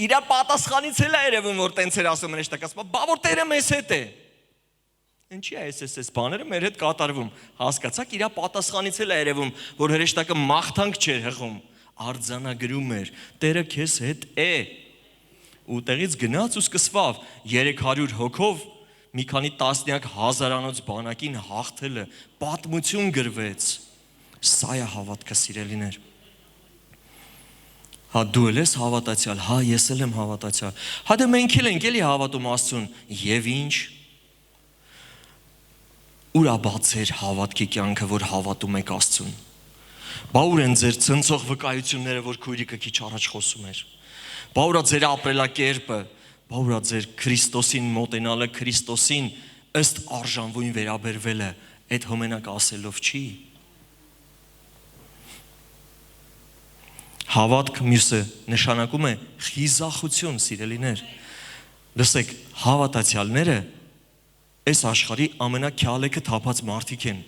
Իրա պատասխանից էլ է երևում, որ տենց էր ասում հրեշտակը, ասում, բա որ Տերը մեզ հետ է։ Ինչի է այս բաները մեր հետ կատարվում։ Հասկացաք, իրա պատասխանից էլ է երևում, որ հրեշտակը մաղթանք չէր հղում, արձանագրում էր, Տերը քեզ հետ է։ Ու տեղից գնաց ու սկսվավ 300 հոգով մի քանի տասնյակ հազարանոց բանակին հաղթելը, պատմություն գրվեց։ Սա է հավատքը, սիրելիներ։ Հա դու էլ ես հավատացյալ, հա ես էլ եմ հավատացյալ։ Հա դե մենք էլ ենք էլի հավատում Աստծուն, եւ ինչ։ Ուրա բացեր հավատքի կյանքը, որ հավատում եք Աստծուն։ Բա ուր են ձեր ցնցող վկայությունները, որ քույրիկը քիչ առաջ խոսում էր։ Բա ուրա ձեր ապրելակերպը, բա ուրա ձեր Քրիստոսին մոտենալը, Քրիստոսին ըստ արժանվույն վերաբերվելը, այդ հոմենակ ասելով չի։ Հավատք մյուսը նշանակում է խիզախություն, սիրելիներ։ Լսեք, հավատացյալները այս աշխարհի ամենաքյալեքը թափած մարդիկ են։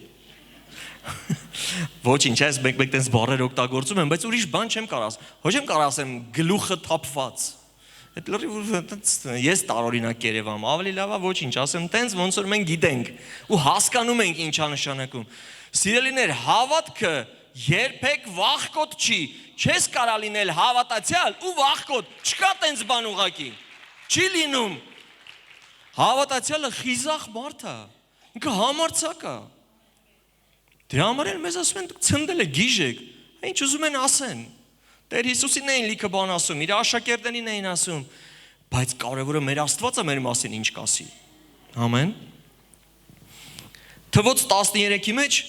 Ոչինչ, այս մեկ տես բառեր օգտագործում եմ, բայց ուրիշ բան չեմ կարող ասեմ։ Ոչ եմ կարող ասեմ գլուխը թափված։ Այդ լրիվ ես տարօրինակ Երևան, ավելի լավ է ոչինչ, ասեմ տենց ոնց որ մենք գիտենք ու հասկանում ենք ինչա նշանակում։ Սիրելիներ, հավատքը երբեք վախկոտ չի։ Չես կարա լինել հավատացյալ ու վախկոտ։ Չկա տենց բան ուղակի։ Չի լինում։ Հավատացյալը խիզախ մարդ է։ Ինքը համարձակ է։ Դրա համար էլ մեզ ասում են ցնդել է գիժեք, ինչ ուզում են ասեն։ Տեր Հիսուսին էին լիքը բան ասում, իր աշակերտներին էին ասում, բայց կարևորը մեր Աստվածը մեր մասին ինչ կասի։ Ամեն։ Թվոց 13-ի մեջ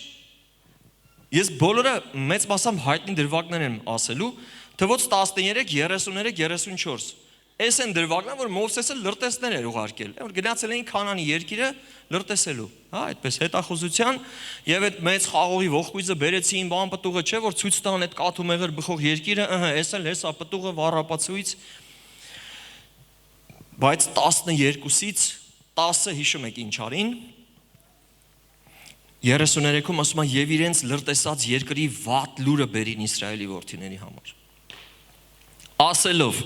ես բոլորը մեծ մասամբ հայտնի դրվագներ եմ ասելու, թվոց 13, 33, 34 Այս են դրվագները, որ Մովսեսը լրտեսներ էր ուղարկել, որ գնացել էին Քանանի երկիրը լրտեսելու, հա, այդպես հետախուզության եւ այդ մեծ խաղողի ողկույզը բերեցին, բան պտուղը չէ, որ ցույց տան այդ կաթու մեղր բխող երկիրը, այս էլ հեսա պտուղը վառապացույց։ Բայց 12-ից 10-ը հիշում եք ինչ արին։ 33-ում ասում է եւ իրենց լրտեսած երկրի վատ լուրը բերին Իսրայելի որդիների համար։ Ասելով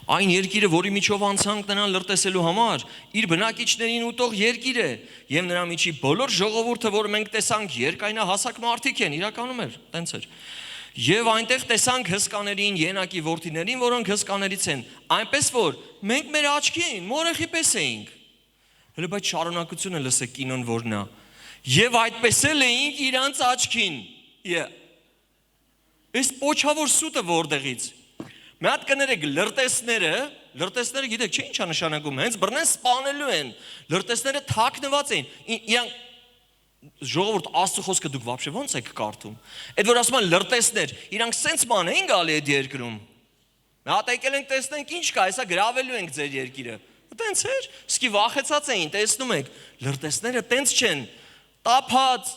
Այն երկիրը, որի միջով անցանք նրան լրտեսելու համար, իր բնակիչներին ուտող երկիր է, եւ նրա միջի բոլոր ժողովուրդը, որ մենք տեսանք, երկայնահասակ մարդիկ են, իրականում էր, տենց էր։ Եվ այնտեղ տեսանք հսկաներին, ենակի որդիներին, որոնք հսկաներից են, այնպես որ մենք մեր աչքին մորեխի պես էինք։ Հələ բայց շարունակությունը լսեք կինոն որն է։ Եվ այդպես էլ էինք իրանց աչքին։ Այս պոչավոր սուտը որտեղից։ Մի հատ կներեք լրտեսները գիտեք չէ ինչա նշանակում, հենց բռնեն սպանելու են, լրտեսները թաքնված են, իրանք ժողովուրդ Աստծո խոսքը դուք вообще ո՞նց եք կարդում, այդ որ ասում են լրտեսներ, իրանք սենց ման էին գալի այդ երկրում, մի հատ եկել ենք տեսնենք ինչ կա, հեսա գրավելու ենք ձեր երկիրը, տենց էր, սկի վախեցած էին, տեսնում եք, լրտեսները տենց չեն, տափած,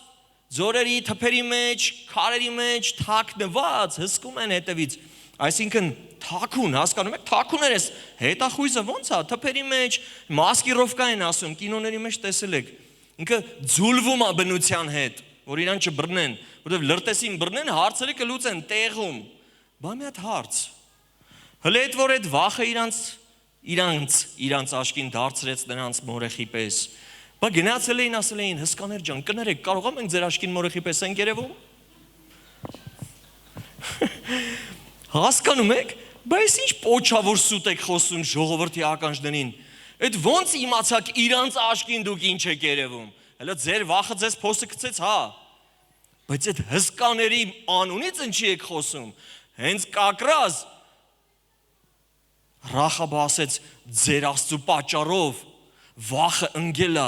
ձորերի թփերի մեջ, քարերի մեջ, թաքնված, հսկում են հետևից, այսինքն թաքուն, հասկանում եք, թաքուն էր ես, հետախույզը ոնց է, թփերի մեջ, մասկիրովկա են ասում, կինոների մեջ տեսել եք, ինքը ձուլվում է բնության հետ, որ իրան չբռնեն, որովհետև լրտեսին բռնեն, հարցերը կլուծեն տեղում, բա մի հատ հարց, հլե այդ որ այդ վախը իրանց աշկին դարձրեց նրանց մորեխի պես, բա գնացել էին, ասել էին, հսկաներ ջան, կներեք, կարող ենք ձեր աշկին մորեխի պես ենք երևում, Հասկանում եք, բայց ինչ պոչավոր սուտ եք խոսում ժողովրդի ականջներին։ Այդ ոնց իմացաք իրանց աշկին դուք ինչ եք երևում։ Հələ ձեր վախը ձեզ փոսը գցեց, հա։ Բայց այդ հսկաների անունից ինչի եք խոսում։ Հենց կակրած Ռախաբը ասեց ձեր Աստծու պատճառով վախը ընկել է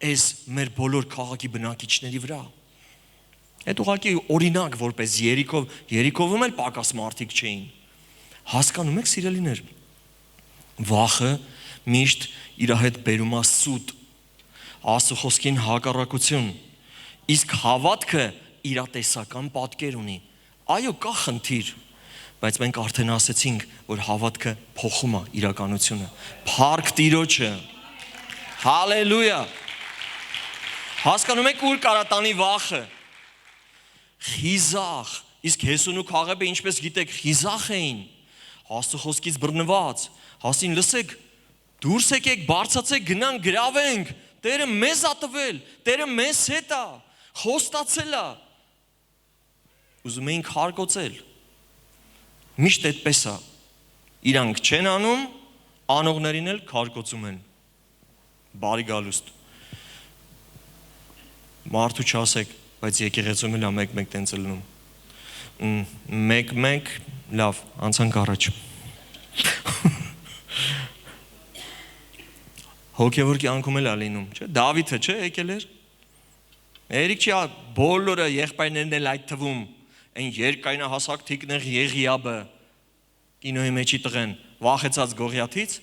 այս մեր բոլոր քաղաքի բնակիչների վրա։ Այդ ուղղակի օրինակ որպես Երիքովում էլ պակաս մարդիկ չէին։ Հասկանում եք, սիրելիներ, վախը միշտ իր հետ բերում է սուտ, Աստծո խոսքին հակառակություն, իսկ հավատքը իրատեսական պատկեր ունի։ Այո, կա խնդիր, բայց մենք արդեն ասացինք, որ հավատքը փոխում է իրականությունը։ Փառք Տիրոջը։ Հալելույա։ Հասկանում եք, ուր կարա տանի վախը։ Խիզախ, իսկ Հեսուն ու Քաղեբը ինչպես գիտեք, խիզախ էին, Աստծո խոսքից բռնված, հասին լսեք, դուրս եկեք, բարձացեք, գնանք, գրավենք, Տերը մեզ ա տվել, Տերը մեզ հետ ա, խոստացել ա, ուզում էինք հարգոցել, միշտ այդպես ա, իրանք չեն անում, անողներին էլ հարգոցում են, բարի գալուստ, մարդու չասեք, բայց եկեղեցում էլ մեկ-մեկ տենց լնում, մեկ-մեկ, լավ, անցանք առաջ, հոգևոր կյանքում էլ ալինում, չէ, Դավիթը չէ եկել էր, երիք չի բոլորը եղբայրներն էլ այդ թվում, այն երկայնահասակ թիկնեղ Եղիաբը, կինոյի մեջի տղեն, վախեցած Գողիաթից,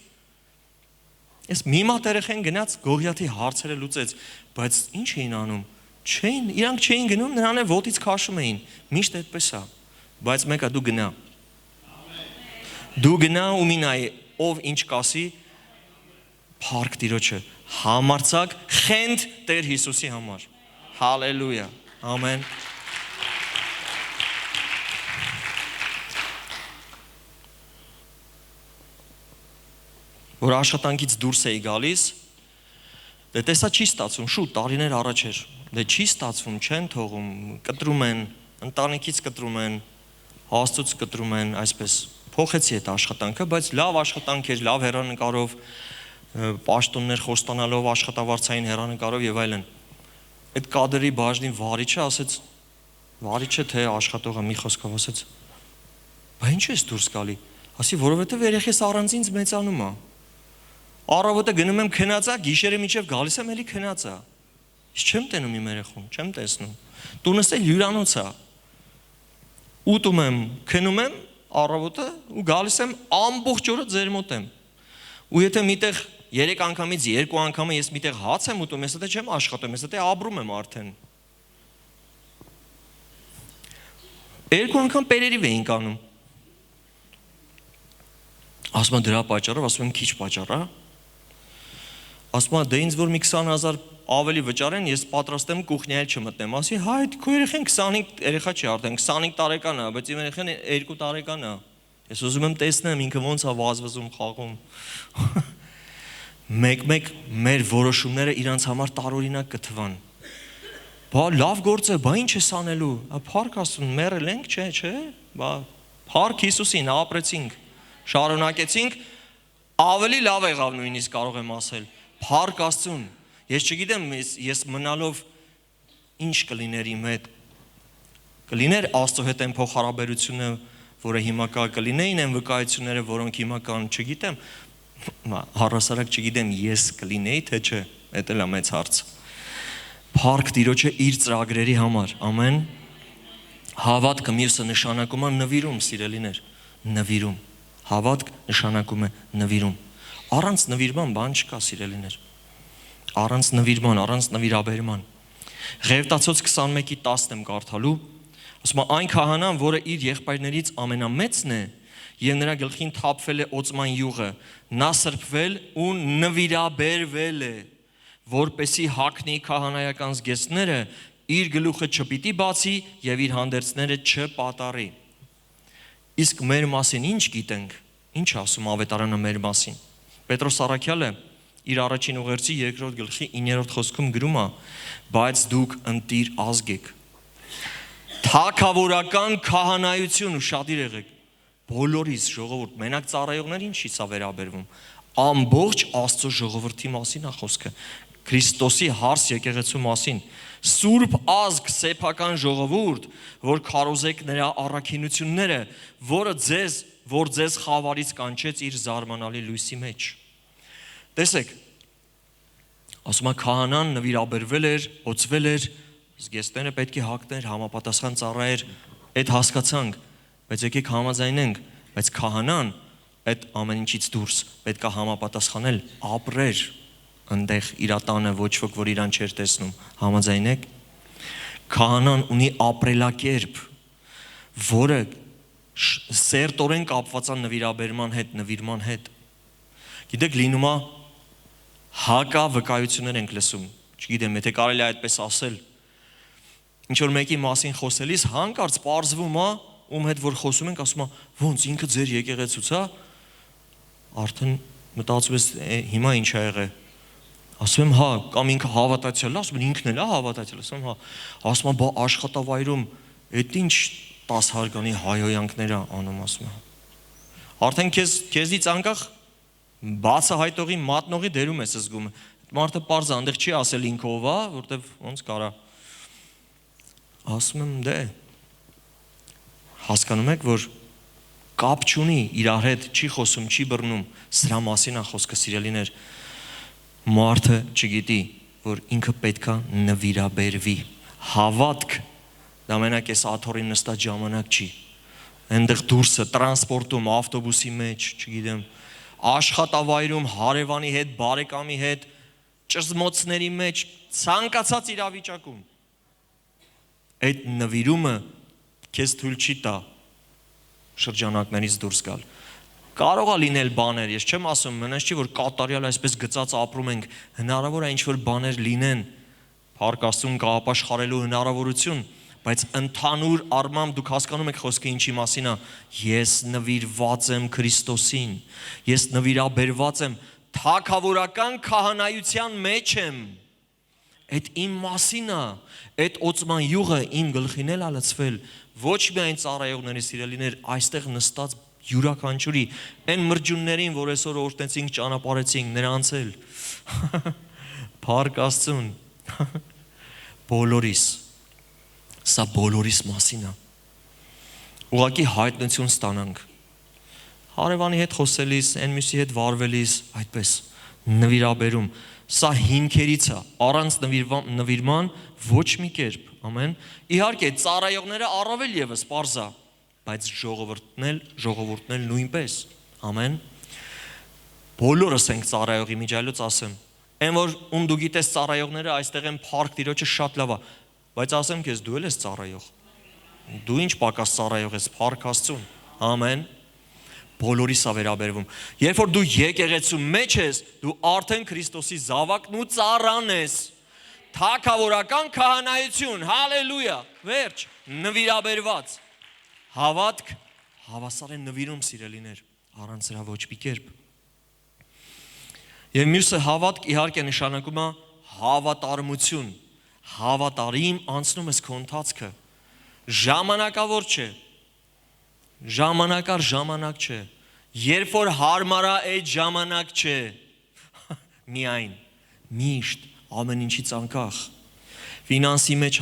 ես մի մատ երեխեն գնաց Գողիաթի հարցերը լուծեց, բայց ինչ էին անում, իրանք չէին գնում, նրան է ոտից քաշում էին, միշտ այդպես է, բայց մեկը դու գնա, դու գնա ու մի նայ, ով ինչ կասի, փառք Տիրոջը, համարձակ խենդ Տեր Հիսուսի համար, հալելույա, ամեն, որ աշխատանքից դուրս էի գալիս, դե տեսա չի ստացվում, շուտ տարիներ առաջ էր, դե չի ստացվում, չեն թողում, կտրում են, ընտանիքից կտրում են, Աստծուց կտրում են, այսպես փոխեցի այդ աշխատանքը, բայց լավ աշխատանք էր, լավ հեռանկարով, պաշտոններ խոստանալով, աշխատավարձային հեռանկարով եւ այլն։ Այդ կադրի բաժնի վարիչը ասեց, վարիչը թե աշխատողը մի խոսքով ասեց, բա ինչ ես դուրս գալի, ասի, որովհետեւ երեխես առանց ինձ մեծանում է։ Առավոտը գնում եմ քնածա, գիշերը մինչև գալիս եմ էլի քնածա։ Ես չեմ տենում իմ երեխուն, չեմ տեսնում։ Տունս էլ հյուրանոց է։ Ուտում եմ, քնում եմ առավոտը ու գալիս եմ ամբողջ օրը ձեր մոտ եմ։ Ու եթե միտեղ 3 անգամից 2 անգամը ես միտեղ հաց եմ ուտում, ես դա չեմ աշխատում, ես դա ապրում եմ արդեն։ 2 անգամ պերերիվ էինք անում։ Ասում եմ դրա պատճառով, ասում եմ քիչ պատճառ է։ Ասում եմ դե ինձ որ մի 20,000 ավելի վճարեն, ես պատրաստ եմ կուխնյայել չմտնեմ, ասի հա այդ քո երեխան 25 երեխա չի արդեն 25 տարեկան է, բայց իմ երեխան 2 տարեկան է, ես ուզում եմ տեսնեմ ինքը ոնց է վազվզում խաղում, մեկ-մեկ մեր որոշումները իրանց համար տարօրինակ կթվան, բա լավ գործ է, բա ինչ ես անելու, փառք Աստծուն, մեռել ենք, չէ, բա փառք Հիսուսին, ապրեցինք, շարունակեցինք, ավելի լավ եղավ նույնիսկ կարող եմ ասել, փառք Աստծուն, ես չգիտեմ, ես մնալով ինչ կլիներ իմ հետ, կլիներ Աստծո հետ այն փոխհարաբերությունը, որը հիմա կա, կլինեին այն վկայությունները, որոնք հիմա կան, չգիտեմ, առհասարակ չգիտեմ, ես կլինեի, թե չէ, դա էլ է մեծ հարց, փառք Տիրոջը իր ծրագրերի համար, ամեն, հավատքը մյուսը նշանակում է նվիրում, սիրելիներ, նվիրում, հավատք նշանակում է նվիրում, առանց նվիրման բան չկա, սիրելիներ, առանց նվիրման, առանց նվիրաբերման, Ղևտացոց 21:10 եմ կարդալու, ասում է այն քահանան, որը իր եղբայրներից ամենամեծն է եւ նրա գլխին թափվել է օծման յուղը, նա սրբվել ու նվիրաբերվել է, որպեսի հագնի քահանայական զգեստները, իր գլուխը չպիտի բացի եւ իր հանդերձները չպատարի։ Իսկ մեր մասին ինչ գիտենք, ինչ ասում ավետարանը մեր մասին։ Պետրոս Առաքյալը իր առաջին ուղերձի 2-րդ գլխի 9-րդ խոսքում գրում է, բայց դուք ընտիր ազգ եք, Թագավորական քահանայություն ուշադիր եղեք։ Բոլորիս ժողովուրդ, մենակ ծառայողներ ինչի՞ց է վերաբերվում։ Ամբողջ Աստծո ժողովրդի մասին է խոսքը։ Քրիստոսի հարս եկեղեցու մասին։ Սուրբ ազգ, սեփական ժողովուրդ, որ քարոզեք նրա առաքինությունները, որ ձեզ խավարից կանչեց իր զարմանալի լույսի մեջ։ Տեսեք, ասում է քահանան նվիրաբերվել էր, օծվել էր, զգեստները պետք է հագներ, համապատասխան ծառայեր, այդ հասկացանք, բայց եկեք համաձայնենք, բայց քահանան այդ ամեն ինչից դուրս պետք է համապատասխանել, ապրեր ընդեղ իր տանը, ոչ ոք որ իրան չէր տեսնում, համաձայնեք։ Քահանան ունի ապրելակերպ, որը սերտորեն կապված է նվիրման հետ։ Գիտեք, լինում է հակա վկայություններ ենք լսում, չգիտեմ, եթե կարելի է այդպես ասել։ Ինչ որ մեկի մասին խոսելիս հանկարծ պարզվում է, ում հետ որ խոսում ենք, ասում է, ոնց ինքը ձեր եկեղեցուց է, արդեն մտածում ես, հիմա ինչ ա եղել։ Ասում եմ, հա, կամ ինքը հավատացյալ է, ասում եմ, ինքն էլ է հավատացյալ, ասում եմ, հա, ասում եմ, բա աշխատավայրում այդ ինչ 10 հարգանի հայհոյանքներ է անում, ասում եմ։ Արդեն քեզից անկախ բացահայտողի մատնողի դերում ես զգում։ Մարդը պարզ այնտեղ չի ասել ինքը ով է, որտեվ ոնց կարա։ Ասում եմ, դե հասկանում եք, որ կապ չունի իրար հետ, չի խոսում, չի բռնում, սրա մասին է խոսքը, սիրելիներ։ Մարդը չգիտի, որ ինքը պետքա նվիրաբերվի։ Հավատք դա մենակ էս աթոռին նստած ժամանակ չի։ Այնտեղ դուրսը տրանսպորտում, ավտոբուսի մեջ, չգիտեմ, աշխատավայրում, հարևանի հետ, բարեկամի հետ, ճզմոցների մեջ, ցանկացած իրավիճակում։ Այդ նվիրումը քեզ թույլ չի տա շրջանակներից դուրս գալ։ Կարող է լինել բաներ, ես չեմ ասում, մենակ չի որ կատարյալ այսպես գծած ապրում ենք, հնարավոր է ինչ որ բաներ լինեն, Փառք Աստծուն կա ապաշխարելու հնարավորություն, բայց ընդհանուր առմամբ դուք հասկանում եք խոսքը ինչի մասին է։ Ես նվիրված եմ Քրիստոսին, ես նվիրաբերված եմ, թագավորական քահանայության մեջ եմ։ Այդ իմ մասին է, այդ օծման յուղը իմ գլխին էլ ալցվել, ոչ միայն ծառայողների սիրելիներ, այստեղ նստած յուրաքանչյուրի, այն մրջուններին, որ այսօր օրհնեցինք, ճանապարհեցինք, նրանց էլ։ Փառք Աստծուն։ Բոլորիս, սա բոլորիս մասին է։ Ուղղակի հայտնություն ստանանք։ Հարևանի հետ խոսելիս, այն մյուսի հետ վարվելիս, այդպես նվիրաբերում։ Սա հիմքերից է, առանց նվիրման ոչ մի կերպ, ամեն։ Իհարկե, ծառայողները առավել ևս պարզ է, բայց ժողովուրդն էլ նույնպես, ամեն։ Բոլորս ենք ծառայողի միջայլոց ասեմ, այն որ ում դու գիտես ծառայողները այստեղ են Փառք Տիրոջը շատ լավ է, բայց ասեմ քեզ դու էլ ես ծառայող, դու ինչ պակաս ծառայող ես, Փառք Աստծուն, ամեն։ Բոլորիս է վերաբերվում։ Երբ որ դու եկեղեցու մեջ ես, դու արդեն Քրիստոսի զավակն ու ծառան ես։ Թագավորական քահանայություն, հալելույա, վերջ, նվիրաբերված։ Հավատք, հավասար է նվիրում սիրելիներ, առանց սրա ոչ մի կերպ։ Եվ մյուսը հավատք իհարկե նշանակում է հավատարմություն։ Հավատարիմ անցնում ես քո ընթացքը։ Ժամանակավոր չէ։ Ժամանակար ժամանակ չէ, երբ որ հարմար է այդ ժամանակ չէ, միայն, միշտ, ամեն ինչից անկախ, ֆինանսի մեջ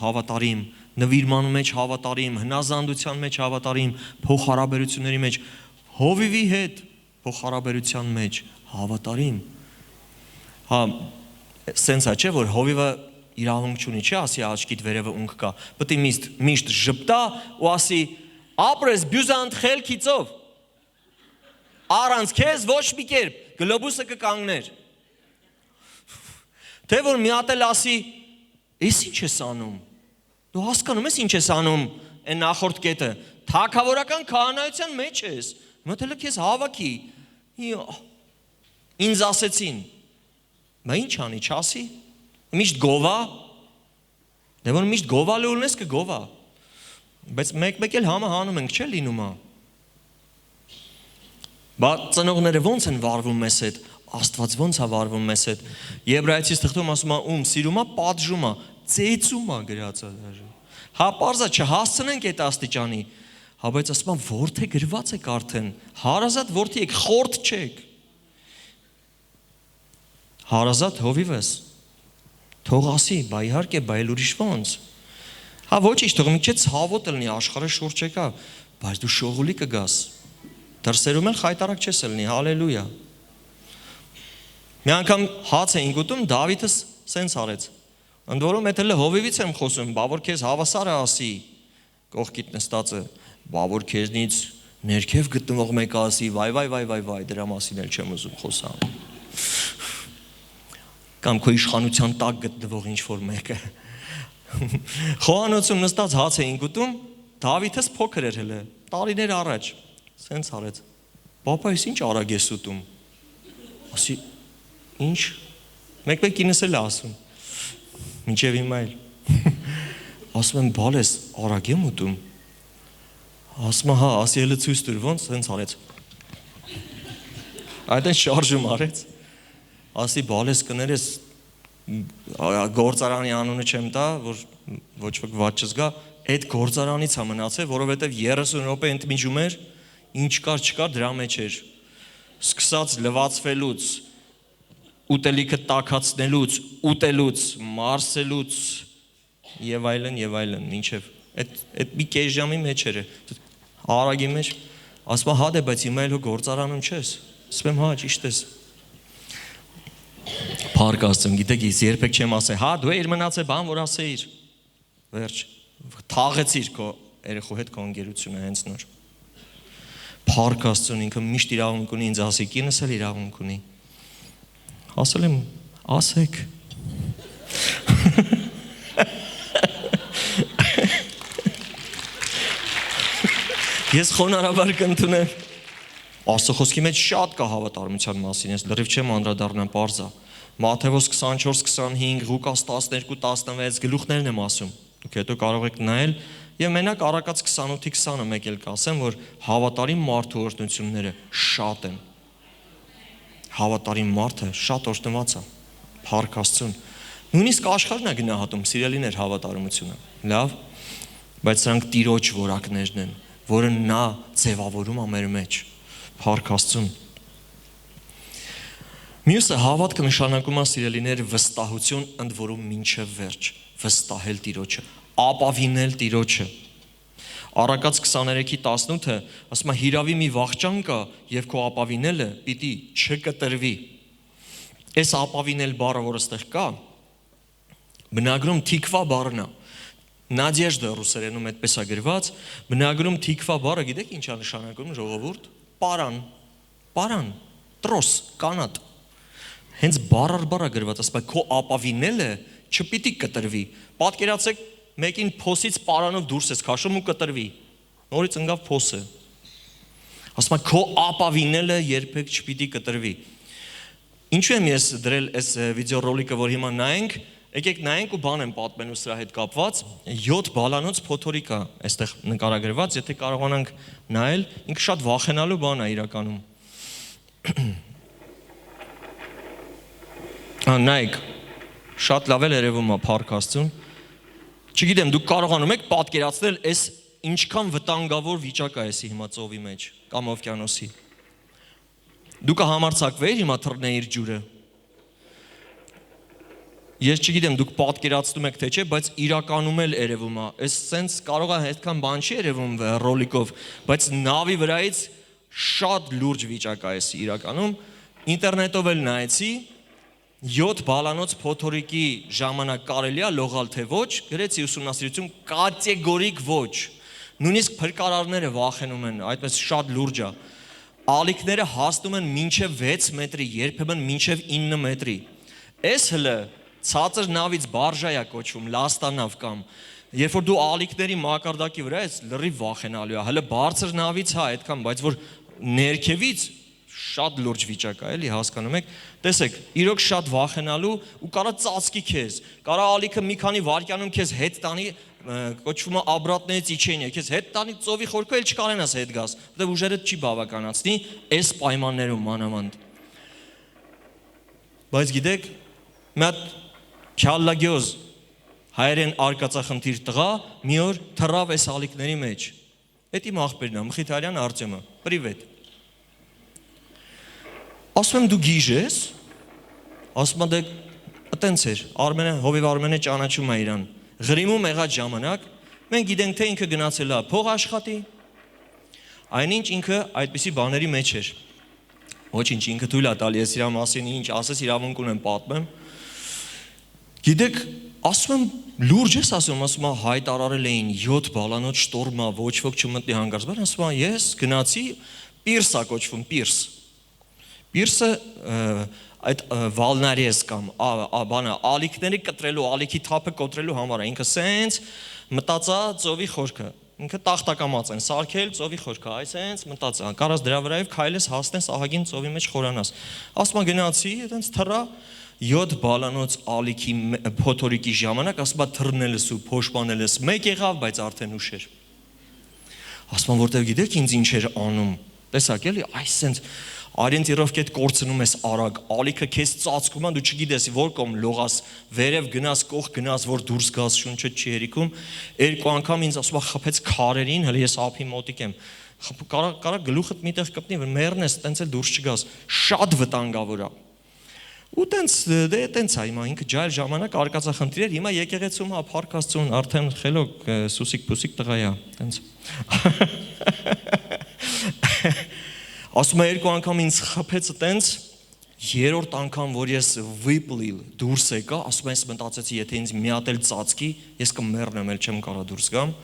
հավատարիմ, նվիրման մեջ հավատարիմ, հնազանդության մեջ հավատարիմ, փոխհարաբերությունների մեջ, հովիվի հետ փոխհարաբերության մեջ հավատարիմ, հա, սենց է չէ, որ հովիվը իրավունք չունի, չէ, ասի աչքիդ վերևը ունք կա, պետք է միշտ ժպտա ու ասի ապրես բյուզանտ խելքիցով, առանց քեզ ոչ մի կերպ, գլոբուսը կկանգներ, թե որ մի հատ էլ ասի, ես ինչ ես անում, դու հասկանում ես ինչ ես անում, այն նախորդ կետը, թագավորական քահանայության մեջ ես, մտել է քեզ հավաքի, ինձ ասեցին, բա ինչ անի, չասի, միշտ գովա, դե որ միշտ գովալու ունես կգովա, բայց մեկ էլ համը հանում ենք, չէ լինում է։ Բա ծնողները ոնց են վարվում մեզ հետ, Աստված ոնց է վարվում մեզ հետ։ Եբրայեցիս թղթում ասում է ում սիրում է, պատժում է, ծեծում է գրած է դաժե։ Հա պարզա չհասցնենք այդ աստիճանի, հա բայց ասում եմ որդի գրված եք արդեն, հարազատ որդի եք, խորտ չեք։ Հարազատ հովիվս, թող ասի, բայ իհարկե, բայ ուրիշ ոնց։ Հա ոչինչ, թող մի քիչ ցավոտ լինի աշխարհը շուրջ եկա, բայց դու շողուլի կգաս։ Դրսերում էլ խայտարակ չես լինի, հալելույա։ Մի անգամ հաց էինք ուտում, Դավիթը սենց արեց։ Ընդ որում էդ էլ հովիվից եմ խոսում, բա որ քեզ հավասարը ասի, կողքիդ նստածը, բա որ քեզնից ներքև գտնվող մեկը ասի, վայ, դրա մասին էլ չեմ ուզում խոսամ։ Կամ քո իշխանության տակ գտնվող ինչ-որ մեկը։ Խոհանոցում նստած հաց էինք ուտում, Դավիթս փոքր էր հələ, տարիներ առաջ, սենց արեց։ Պապա, ես ինչ արագ ես ուտում։ Ասի, ինչ։ Մեկ-մեկ ինձ էլ ասում։ Մինչև հիմա էլ։ Ասում եմ, բալես, արագ եմ ուտում։ Ասում հա, ասի հələ ցույց տուր, ոնց սենց արեց։ Այդեն շարժում արեց։ Ասի բալես կներես գործարանի անունը չեմ տա, որ ոչ ոք վատ չզգա, այդ գործարանից է մնացել, որովհետև 30 րոպե ընդմիջում էր, ինչ կար չկար դրա մեջ էր։ Սկսած լվացվելուց, ուտելիքը տաքացնելուց, ուտելուց, մարսելուց եւ այլն, մինչև այդ մի կես ժամի մեջ էր։ Արագի մեջ ասում հա դե բայց հիմա էլ գործարանում չես։ Ասում եմ հա ճիշտ ես։ Փառք Աստծուն, գիտեք, ես երբեք չեմ ասել, հա դու էիր մնացել բան, որ ասեիր։ Վերջ, թաղեցիր քո երեխու հետ քո ընկերությունը հենց նոր։ Փառք Աստծուն, ինքը միշտ իրավունք ունի ինձ ասի, կինս էլ իրավունք ունի։ Ասել եմ, ասեք։ Ես խոնարհաբար կընդունեմ։ Աստծո խոսքի մեջ շատ կա հավատարմության մասին, ես լրիվ չեմ անդրադառնամ պարզա։ Մատթեոս 24-25, Ղուկաս 12-16 գլուխներն եմ ասում։ Դուք հետո կարող եք նայել եւ մենակ Առակաց 28-20-ը մեկ էլ կասեմ, որ հավատարիմ մարդու օրհնությունները շատ են։ Հավատարիմ մարդը շատ օրհնված է։ Փառք Աստծուն։ Նույնիսկ աշխարհն է գնահատում սիրելիներ հավատարմությունը։ Լավ, բայց սրանք Տիրոջ որակներն են, որը նա ձևավորում է մեր մեջ։ Փառք Աստծուն։ Մյուսը հավատքը նշանակում է սիրելիներ վստահություն, ընդ որում մինչև վերջ, վստահել Տիրոջը, ապավինել Տիրոջը։ Առակաց 23-18-ը ասում է հիրավի մի վախճան կա եւ քո ապավինելը պիտի չկտրվի։ Այս ապավինել բառը, որ այստեղ կա, բնագրում թիկվա բառն է։ Նադեժդա ռուսերենում այդպես է գրված, բնագրում թիկվա բառը գիտեք ինչ է նշանակում ժողովուրդ։ Պարան, տրոս, կանատ։ Հենց բառ գրված, ասում է քո ապավինելը չպիտի կտրվի։ Պատկերացեք մեկին փոսից պարանով դուրս ես քաշում ու կտրվի։ Նորից ընկավ փոսը։ Ասում է քո ապավինելը երբեք չպիտի կտրվի։ Ինչու եմ ես դրել այս վիդեոռոլիկը, որ հիմա նայենք, եկեք նայենք ու բան եմ պատմելու սրա հետ կապված, 7 բալանոց փոթորիկ է այստեղ նկարագրված, եթե կարողանանք նայել, ինքը շատ վախենալու բան է իրականում։ Նայեք, շատ լավ էլ երևում է Փառք Աստծուն։ Չգիտեմ, դուք կարողանում եք պատկերացնել այս ինչքան վտանգավոր վիճակ է էսի հիմա ծովի մեջ կամ օվկիանոսի։ Դուք համարձակվեիր հիմա թռնեիր ջուրը։ Ես չգիտեմ, դուք պատկերացնում եք թե չէ, բայց իրականում էլ երևում է։ Այս սենց կարող է այդքան բան չի երևում ռոլիկով, բայց նավի վրայից շատ լուրջ վիճակ է էսի իրականում։ Ինտերնետով էլ նայեցի 7 բալանոց փոթորիկի ժամանակ կարելի է լողալ թե ոչ, գրեցի ուսումնասիրություն կատեգորիկ ոչ։ Նույնիսկ փրկարարները վախենում են, այդպես շատ լուրջ է։ Ալիքները հասնում են մինչև 6 մետրի, երբեմն մինչև 9 մետրի։ Այս հլը ցածր նավից բարժա է կոչվում, լաստանավ կամ երբ որ դու ալիքների մակարդակի վրա ես, լրիվ վախենալու է։ Հələ բարձր նավից հա այդքան, բայց որ ներքևից շատ լուրջ վիճակ է, էլի հասկանում եք։ Տեսեք, իրոք շատ վախենալու ու կարա ծածկի քեզ։ Կարա ալիքը մի քանի վայրկյանում քեզ հետ տանի, կոչվում է աբրատներից իջենի, քեզ հետ տանի ծովի խորքով էլ չկարենաս հետ գաս, որտեղ ուժերդ չի բավականացնի այս պայմաններում մանավանդ։ Բայց գիտեք, մի հատ քյալլագյոզ հայերեն արկածախնդիր տղա մի օր թռավ այս ալիքների մեջ։ Էդ իմ աղբերն է, Մխիթարյան Արտյոմը, պրիվետ։ Ասում եմ դու գիժ ես, ասում եմ դե այտենց էր, հովիվ Արմենը ճանաչում է իրան, Ղրիմում եղած ժամանակ, մենք գիտենք թե ինքը գնացել է փող աշխատի, այնինչ ինքը այդպիսի բաների մեջ էր։ Ոչինչ ինքը թույլ է տալի, ես իրա մասին ինչ ասես իրավունք ունեմ պատմեմ։ Գիտեք, ասում եմ լուրջ ես ասում եմ հայտարարել էին 7 բալանոց շտորմա, ոչ ոք չմտնի հանգարց, ասում եմ ես գնացի պիրսա կոչվում պիրս։ Պիրսը այդ վալնարիես կամ բանը ալիքների կտրելու, ալիքի թափը կոտրելու համար է, ինքը սենց մտածա ծովի խորքը, ինքը տախտակամած են, սարքել ծովի խորքը, այս սենց մտածա, կարաս դրա վրայով քայլես հասնես ահագին ծովի մեջ խորանաս։ Ասում եմ գնացի, այդպես թռա 7 բալանոց ալիքի փոթորիկի ժամանակ, ասում եմ թռնելս ու փոշմանելս մեկ եղավ, բայց արդեն ուշ էր։ Ասում եմ որտեվ գիտեք ինձ ինչ էր անում, տեսակ էլի, այս սենց Orientirov-ket կորցնում ես արագ, ալիքը քեզ ծածկում է, դու չգիտես որ կողմ լողաս, վերև գնաս, կող գնաս, որ դուրս գաս, շունչը չի հերիքում։ Երկու անգամ ինձ ասում է խփեց քարերին, հələ ես ափի մոտիկ եմ։ Կարա գլուխդ միտեղ կպնի, որ մեռնես, տենց էլ դուրս չգաս։ Շատ վտանգավոր է։ Ու տենց դե տենց է հիմա ինքը ջայլ ժամանակ արկածախնդիր էր, հիմա եկեղեցում հա փառք Աստծուն, արդեն խելոք սուսիկ պուսիկ տղա է, տենց։ Ասում է երկու անգամ ինձ խփեց տենց, երրորդ անգամ որ ես վիպլիլ դուրս եկա, ասում ես մտածեցի եթե ինձ մի հատ էլ ծածկի, ես կմեռնեմ, էլ չեմ կարա դուրս գամ։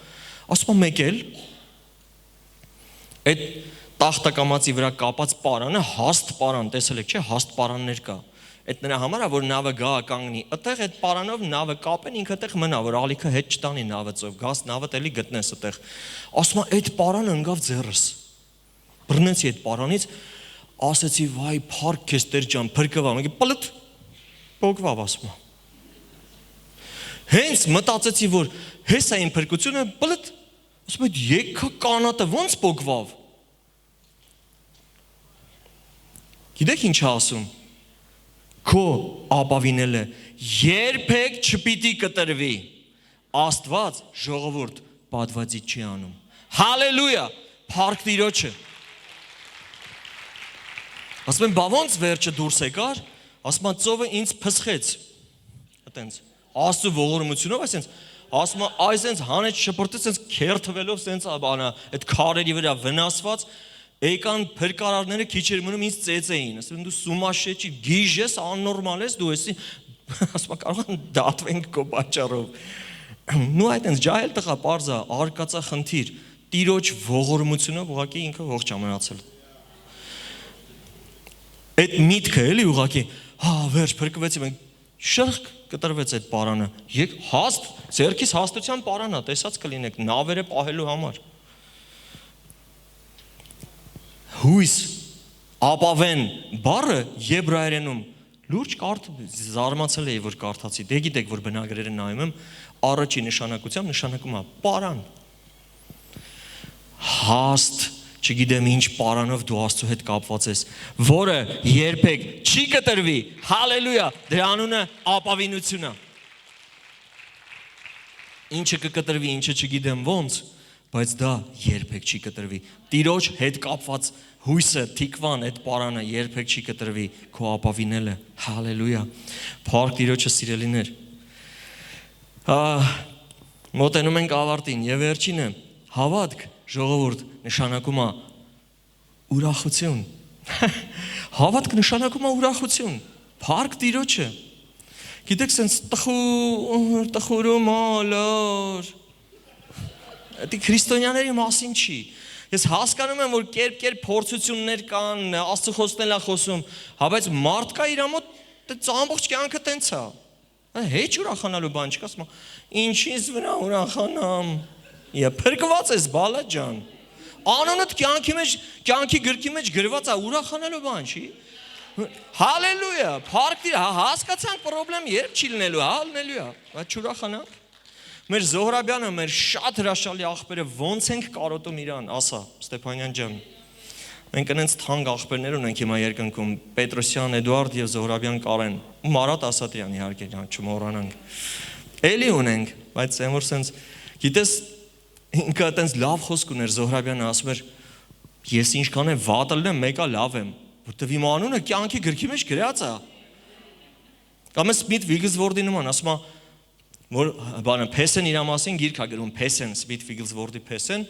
Ասում եմ մեկ էլ այդ տախտակամածի վրա կապած պարանը հաստ պարան, տեսել եք, չէ, հաստ պարաններ կա։ Այդ նրա համար է որ նավը գա կանգնի, այդտեղ այդ պարանով նավը կապեն, ինքը այդտեղ մնա, որ ալիքը հետ չտանի նավը ծով, գաս նավը էլի գտնես այդտեղ։ Ասում եմ այդ պարանը ընկավ ձեռս։ Բռնեցի այդ պարանից, ասեցի վայ փառք քեզ Տեր ջան, փրկվա, մեկի պլտ փոկվավ ասում եմ։ Հենց մտածեցի որ հես այն փրկությունը պլտ, ասում եմ եկա կանատը ոնց փոկվավ։ Գիտեք ինչ ասում։ Քո ապավինելը երբեք չպիտի կտրվի։ Աստված ժողովուրդ պատվածի չի անում։ Հալելույա, փառք Տիրոջը։ Ասում եմ, բա ոնց վերջը դուրս եկար, ասում եմ ծովը ինձ փսխեց։ Այտենց Աստծո ողորմությունով այսպես ասում եմ այս այնց հանեց շփրտեց այնց քերթվելով այնց բանա այդ քարերի վրա վնասված եկան փրկարարները քիչ էր մնում ինձ ծեծեին ասում դու սումաշեչի գիժ ես աննորմալ ես դու էսի ասում եմ կարող եմ դատվենք քո պատճառով նու այտենց ջահել տղա parza արկածախնդիր Տիրոջ ողորմությունով ուղղակի ինքը ողջ ամենացել այդ միտքը էլի ուղղակի հա վերջ փրկվեցի մենք շրխ կտրվեց այդ պարանը եկ հաստ ձերքից հաստության պարանա տեսած կլինեք նավերը պահելու համար հույս ապավեն բառը եբրայերենում լուրջ զարմացել էի որ կարդացի դե գիտեք որ բնագրերը նայում եմ առաջի նշանակությամբ նշանակում է պարան հաստ չգիտեմ ինչ պարանով դու Աստծո հետ կապված ես որը երբեք չի կտրվի հալելույա դրա անունը ապավինություն է ինչը կկտրվի ինչը չգիտեմ ոնց բայց դա երբեք չի կտրվի Տիրոջ հետ կապված հույսը թիկվան այդ պարանը երբեք չի կտրվի քո ապավինելը հալելույա փառք Տիրոջը սիրելիներ մոտենում ենք ավարտին եւ վերջինը հավատք ժողովուրդ նշանակում է ուրախություն հավատք նշանակում է ուրախություն փառք Տիրոջը գիտեք sense տխուրում ալոր Դա քրիստոնյաների մասին չի։ Ես հասկանում եմ, որ կերպ փորձություններ կան, Աստծո խոսքն էլ է խոսում, հա բայց մարդ կա իր մոտ ամբողջ կյանքը տենց է։ Հեչ ուրախանալու բան չկա, ասում ինչի՞ս վրա ուրախանամ։ Եա փրկված ես բալա ջան։ Անոնդ կյանքի գրքի մեջ գրված է ուրախանալու բան չի։ Հալելույա, փառք Տիրոջ, հասկացանք խնդրեմ երբ չի լինելու, հա լինելու է, բայց չուրախանանք։ Մեր Զոհրաբյանը, մեր շատ հրաշալի աղբերը ոնց ենք կարոտում իրան, ասա, Ստեփանյան ջան։ Մենք այնց թանկ աղբերներ ունենք հիմա երկնքում, Պետրոսյան, Էդուարդ եւ Զոհրաբյան Կարեն, ու Մարատ Ասատրյան իհարկե, չմոռանանք։ Էլի ունենք, բայց այն որ սենց գիտես ինքը այտենց լավ խոսք ուներ Զոհրաբյանը ասում էր ես ինչքան է վատ ելնեմ մեկա լավ եմ որտեվ իմ անունը կյանքի գրքի մեջ գրած է կամ Սմիթ Վիգլսվորդի նման ասում է որ բանը Փեսեն իր մասին գիրք ա գրում Փեսեն Սմիթ Վիգլսվորդի Փեսեն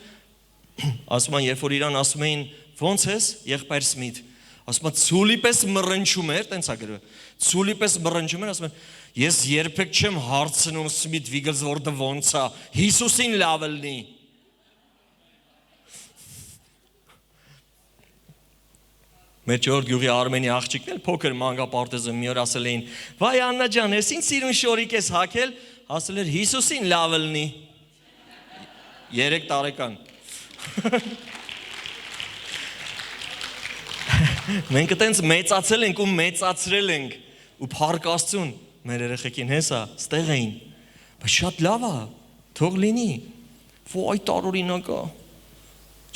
ասում են երբ որ իրան ասում էին ո՞նց ես եղբայր Սմիթ ասում է ցուլի պես մռնչում էր տենց ա գրում ցուլի պես մռնչում էր ասում են ես երբեք չեմ հարցնում Սմիթ Վիգլսվորդը ո՞նց է Հիսուսին լավ լինի Մեր ճորդ գյուղի Արմենի աղջիկն էլ փոքր մանկապարտեզը մի օր ասել էին վայ Աննա ջան ես ինչ սիրուն շորիկ ես հագել ասել էր Հիսուսին լավ լինի 3 տարեկան Մենք այտենց մեծացել ենք ու մեծացրել ենք ու փառք Աստծուն մեր երեխեքին հեսա ստեղ էին բայց շատ լավ է թող լինի ոայ տարօրինակ է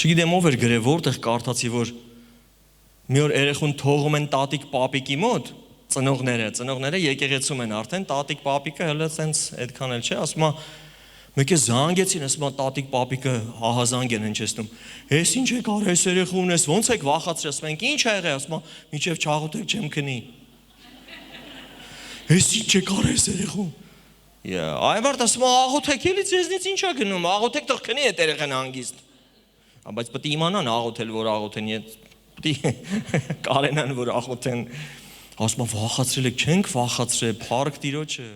չգիտեմ ով էր գրել որտեղ կարդացի որ մի օր երեխուն թողում են տատիկ պապիկի մոտ ծնողները եկեղեցում են արդեն տատիկ պապիկը հələ սենց այդքան էլ չէ ասում է մեկը զանգեցին ասում է տատիկ պապիկը ահազանգ են հնչեցնում ես ինչ եք արել այս երեխուն ես ոնց եք վախացրել ասում ենք ինչ ա եղել ասում է միջև չաղոթեք չեմ քնի ես ինչ եք արել այս երեխուն այվարդ ասում է աղոթեք էլի ձեզնից ինչ ա գնում աղոթեք թող քնի այդ երեխան հանգիստ բայց պետք է իմանան աղոթել որ աղոթեն կարենան որ աղոթեն ասում է վախացրել եք չենք վախացրել փառք Տիրոջը